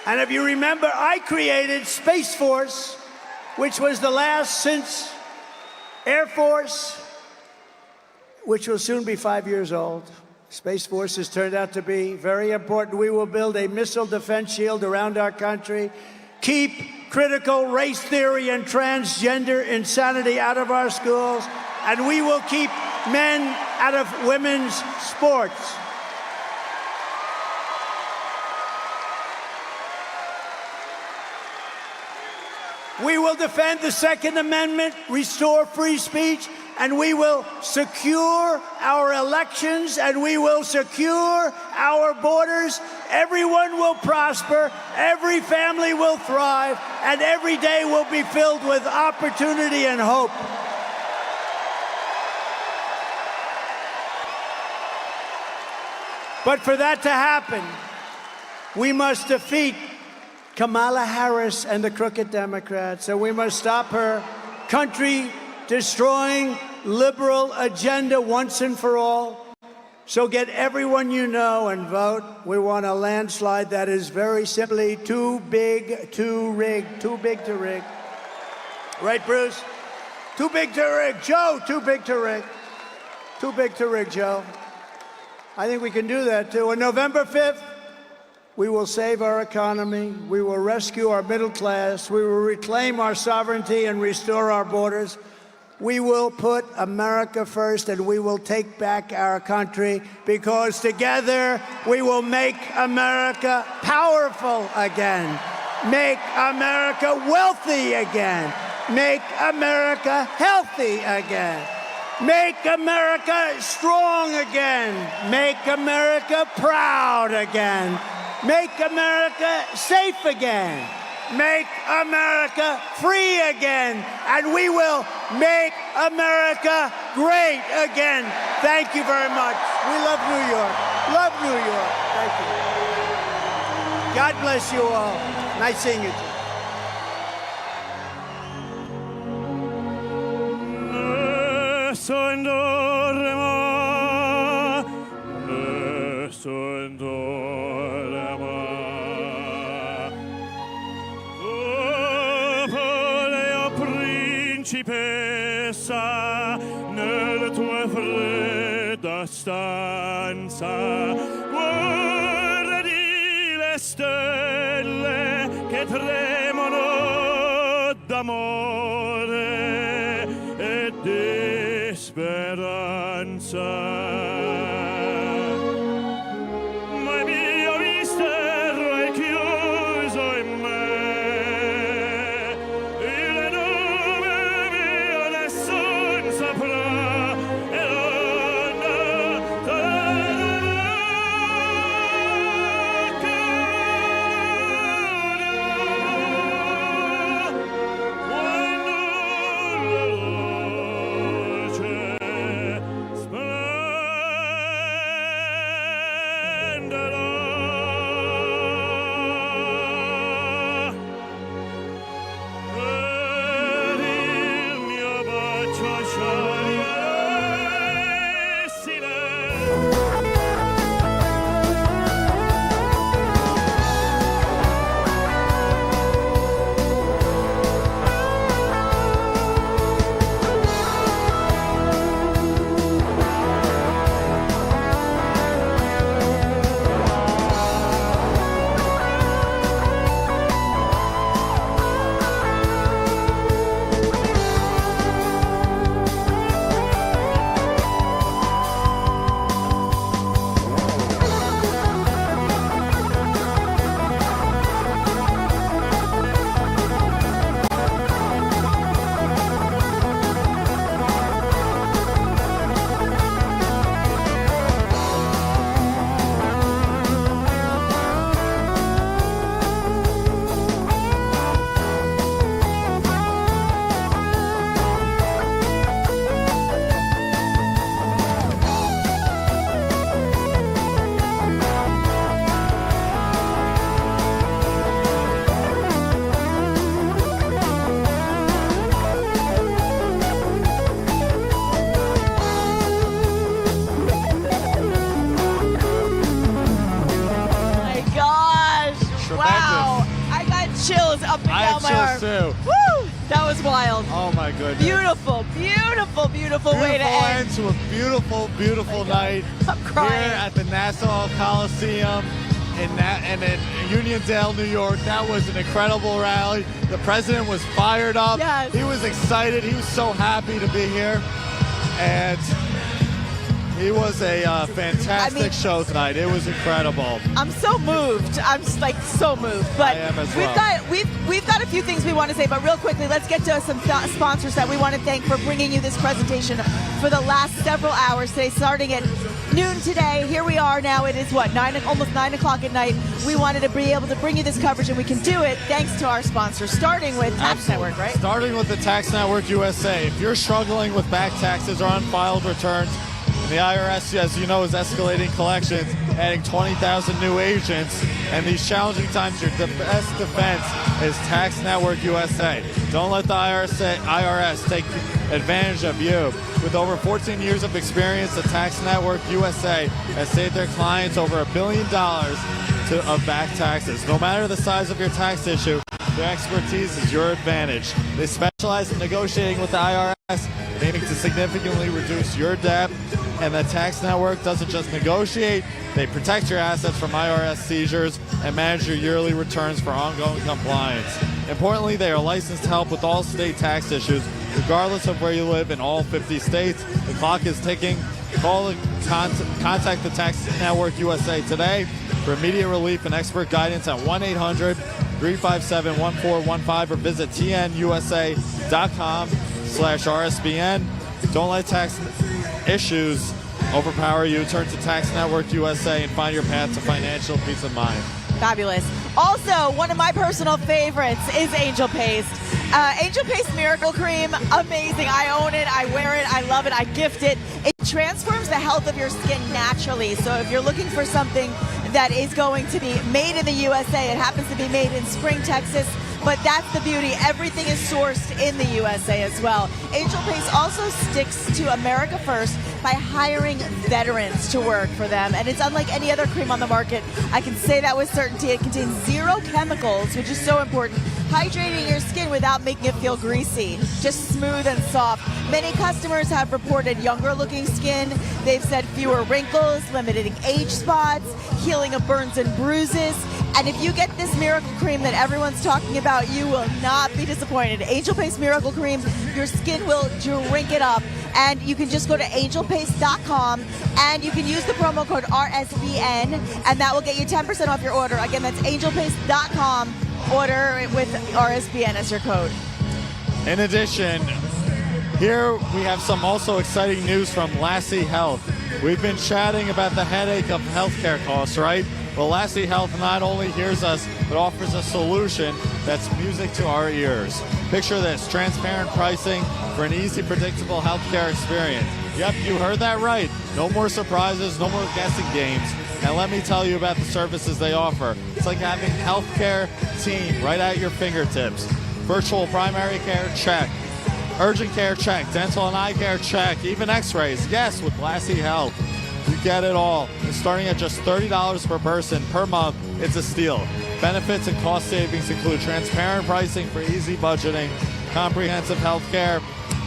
And if you remember, I created Space Force, which was the last since Air Force, which will soon be 5 years old. Space Force has turned out to be very important. We will build a missile defense shield around our country, keep critical race theory and transgender insanity out of our schools, and we will keep men out of women's sports. We will defend the Second Amendment, restore free speech, and we will secure our elections, and we will secure our borders. Everyone will prosper, every family will thrive, and every day will be filled with opportunity and hope. But for that to happen, we must defeat Kamala Harris and the crooked Democrats, and we must stop her country-destroying liberal agenda once and for all. So get everyone you know and vote. We want a landslide that is very simply too big to rig. Too big to rig. Right, Bruce? Too big to rig. Joe, too big to rig. Too big to rig, Joe. I think we can do that, too. On November 5th, we will save our economy. We will rescue our middle class. We will reclaim our sovereignty and restore our borders. We will put America first, and we will take back our country, because together we will make America powerful again, make America wealthy again, make America healthy again, make America strong again, make America proud again, make America safe again, make America free again, and we will make America great again. Thank you very much. We love New York. Love New York. Thank you. God bless you all. Nice seeing you. Principessa, nella tua fredda stanza, guardi le stelle che tremano d'amore e di speranza. Ma il mio mistero è chiuso in me. Chills up and down my arm. Too. Woo! That was wild. Oh my goodness. Beautiful, beautiful, beautiful way to end. To a beautiful, beautiful night I'm crying. here at the Nassau Coliseum in Uniondale, New York. That was an incredible rally. The president was fired up. Yes. He was excited. He was so happy to be here. And He was a fantastic show tonight. It was incredible. I'm so moved. I'm just, like so moved. But I am as well. we've got a few things we want to say, but real quickly, let's get to some sponsors that we want to thank for bringing you this presentation for the last several hours today, starting at noon today. Here we are now. It is what, almost 9 o'clock at night. We wanted to be able to bring you this coverage, and we can do it thanks to our sponsors, starting with Tax Network, right? Starting with the Tax Network USA. If you're struggling with back taxes or unfiled returns, the IRS, as you know, is escalating collections, adding 20,000 new agents. And these challenging times, your best defense is Tax Network USA. Don't let the IRS take advantage of you. With over 14 years of experience, the Tax Network USA has saved their clients over $1 billion of back taxes. No matter the size of your tax issue, their expertise is your advantage. They specialize in negotiating with the IRS, aiming to significantly reduce your debt. And the Tax Network doesn't just negotiate, they protect your assets from IRS seizures and manage your yearly returns for ongoing compliance. Importantly, they are licensed to help with all state tax issues, regardless of where you live in all 50 states. The clock is ticking. Call and contact the Tax Network USA today for immediate relief and expert guidance at 1-800-357-1415 or visit tnusa.com/RSBN. Don't let tax issues overpower you. Turn to Tax Network USA and find your path to financial peace of mind. Fabulous. Also, one of my personal favorites is Angel Paste. Angel Paste Miracle Cream, amazing. I own it, I wear it, I love it, I gift it. It transforms the health of your skin naturally. So if you're looking for something that is going to be made in the USA, it happens to be made in Spring, Texas. But that's the beauty. Everything is sourced in the USA as well. Angel Paste also sticks to America first by hiring veterans to work for them. And it's unlike any other cream on the market. I can say that with certainty. It contains 0 chemicals, which is so important, hydrating your skin without making it feel greasy, just smooth and soft. Many customers have reported younger looking skin. They've said fewer wrinkles, limiting age spots, healing of burns and bruises. And if you get this miracle cream that everyone's talking about, you will not be disappointed. Angel Paste Miracle Cream, your skin will drink it up. And you can just go to angelpaste.com and you can use the promo code RSBN, and that will get you 10% off your order. Again, that's angelpaste.com. Order with RSBN as your code. In addition, here we have some also exciting news from Lassie Health. We've been chatting about the headache of healthcare costs, right? Well, Lassie Health not only hears us, but offers a solution that's music to our ears. Picture this, transparent pricing for an easy, predictable healthcare experience. Yep, you heard that right. No more surprises, no more guessing games. And let me tell you about the services they offer. It's like having healthcare team right at your fingertips. Virtual primary care, check. Urgent care, check. Dental and eye care, check. Even x-rays, yes, with Lassie Health. You get it all. And starting at just $30 per person per month, it's a steal. Benefits and cost savings include transparent pricing for easy budgeting, comprehensive health care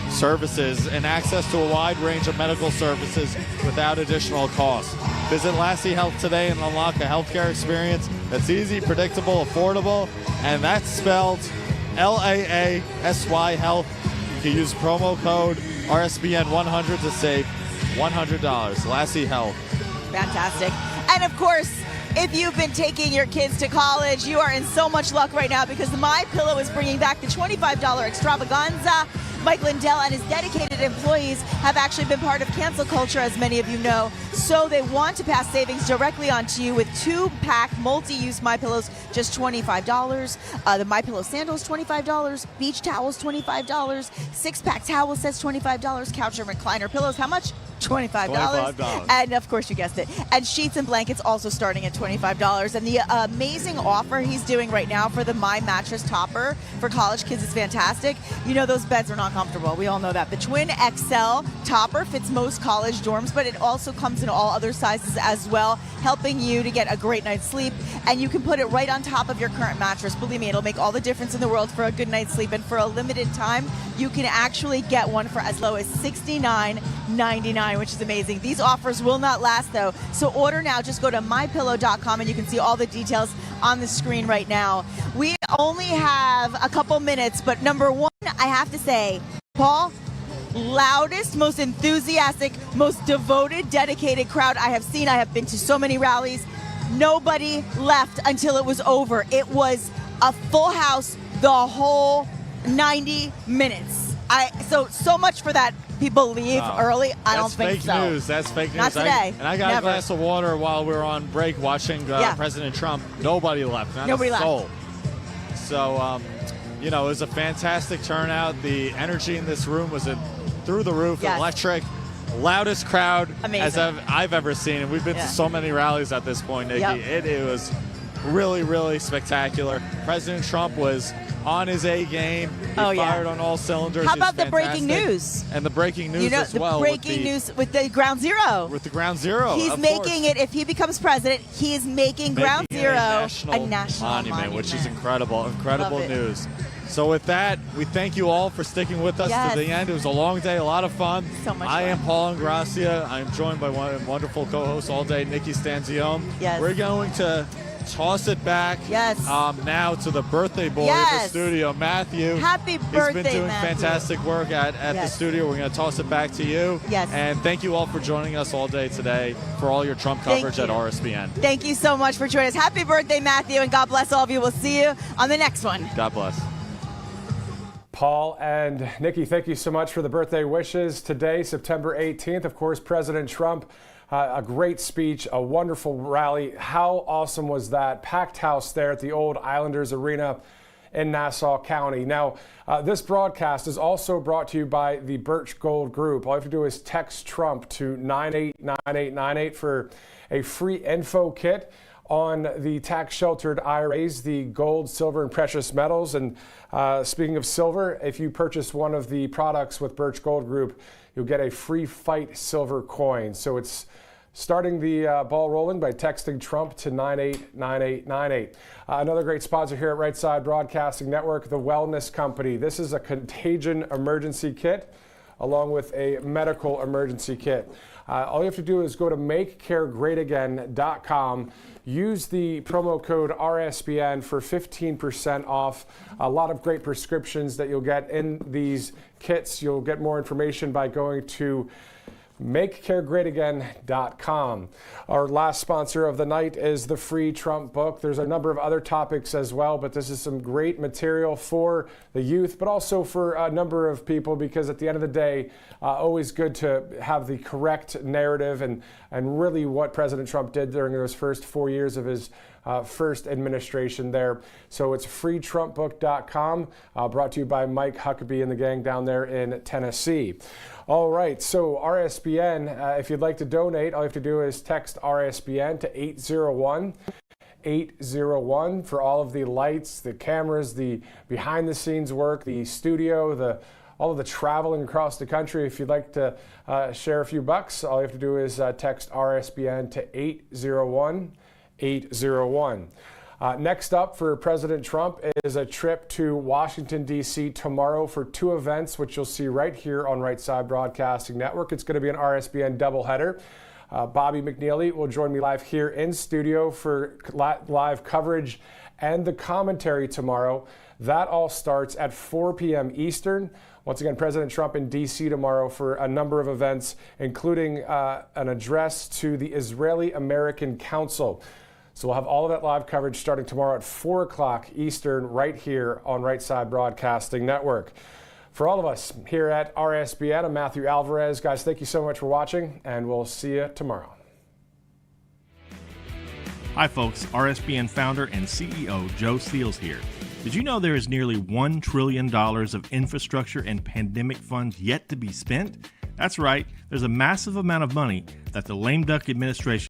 services, and access to a wide range of medical services without additional cost. Visit Lassie Health today and unlock a healthcare experience that's easy, predictable, affordable, and that's spelled LAASY Health. You can use promo code RSBN100 to save $100. Lassie Health. Fantastic. And of course, if you've been taking your kids to college, you are in so much luck right now because MyPillow is bringing back the $25 extravaganza. Mike Lindell and his dedicated employees have actually been part of cancel culture, as many of you know. So they want to pass savings directly onto you with 2-pack multi-use MyPillows, just $25. The MyPillow sandals, $25. Beach towels, $25. 6-pack towel sets, $25. Couch and recliner pillows, how much? $25. And of course, you guessed it. And sheets and blankets also starting at $25. And the amazing offer he's doing right now for the My Mattress Topper for college kids is fantastic. You know those beds are not comfortable. We all know that. The Twin XL Topper fits most college dorms, but it also comes in all other sizes as well, helping you to get a great night's sleep. And you can put it right on top of your current mattress. Believe me, it'll make all the difference in the world for a good night's sleep. And for a limited time, you can actually get one for as low as $69.99, which is amazing. These offers will not last, though. So order now. Just go to mypillow.com and you can see all the details on the screen right now. We only have a couple minutes, but number one, I have to say, Paul, loudest, most enthusiastic, most devoted, dedicated crowd I have seen. I have been to so many rallies. Nobody left until it was over. It was a full house the whole 90 minutes. So much for that. People leave early. I don't think so. That's fake news. That's fake news. Not today. I got Never. a glass of water while we were on break watching President Trump. Nobody left. Nobody left. left. So, it was a fantastic turnout. The energy in this room was through the roof, Yes. electric, loudest crowd as Amazing. I've ever seen. And we've been to so many rallies at this point, Nikki. Yep. It was really, really spectacular. President Trump was on his A game. He fired on all cylinders. How He's about the breaking fantastic. news? And the breaking news as well. The breaking news with the Ground Zero. With the Ground Zero. He's of making course. it, if he becomes president, he is making Ground Zero a national monument, which is incredible. Incredible Love it. news. So with that, we thank you all for sticking with us Yes. to the end. It was a long day, a lot of fun. So much I fun. am Paul Ingracia. I am joined by one wonderful co-host all day, Nikki Stanzione. Yes. We're going to toss it back now to the birthday boy in the Yes. studio, Matthew. Happy He's birthday, been doing Matthew. fantastic work at the Yes. studio. We're going to toss it back to you. Yes. And thank you all for joining us all day today for all your Trump Thank coverage at you. RSBN. Thank you so much for joining us. Happy birthday, Matthew, and God bless all of you. We'll see you on the next one. God bless. Paul and Nikki, thank you so much for the birthday wishes. Today, September 18th, of course, President Trump, a great speech, a wonderful rally. How awesome was that? Packed house there at the old Islanders Arena in Nassau County. Now, this broadcast is also brought to you by the Birch Gold Group. All you have to do is text Trump to 989898 for a free info kit on the tax-sheltered IRAs, the gold, silver, and precious metals. And speaking of silver, if you purchase one of the products with Birch Gold Group, you'll get a free Fight silver coin. So it's starting the ball rolling by texting Trump to 989898. Another great sponsor here at Right Side Broadcasting Network, the Wellness Company. This is a contagion emergency kit along with a medical emergency kit. All you have to do is go to makecaregreatagain.com. Use the promo code RSBN for 15% off. A lot of great prescriptions that you'll get in these kits. You'll get more information by going to makecaregreatagain.com. Our last sponsor of the night is the free Trump book. There's a number of other topics as well, but this is some great material for the youth, but also for a number of people, because at the end of the day, always good to have the correct narrative and really what President Trump did during those first 4 years of his first administration there. So it's freetrumpbook.com, brought to you by Mike Huckabee and the gang down there in Tennessee. All right, so RSBN, if you'd like to donate, all you have to do is text RSBN to 801 for all of the lights, the cameras, the behind the scenes work, the studio, all of the traveling across the country. If you'd like to share a few bucks, all you have to do is text RSBN to 801. Next up for President Trump is a trip to Washington, D.C. tomorrow for two events, which you'll see right here on Right Side Broadcasting Network. It's going to be an RSBN doubleheader. Bobby McNeely will join me live here in studio for live coverage and the commentary tomorrow. That all starts at 4 p.m. Eastern. Once again, President Trump in D.C. tomorrow for a number of events, including an address to the Israeli-American Council. So we'll have all of that live coverage starting tomorrow at 4 o'clock Eastern right here on Right Side Broadcasting Network. For all of us here at RSBN, I'm Matthew Alvarez. Guys, thank you so much for watching, and we'll see you tomorrow. Hi folks, RSBN founder and CEO Joe Steele here. Did you know there is nearly $1 trillion of infrastructure and pandemic funds yet to be spent? That's right, there's a massive amount of money that the lame duck administration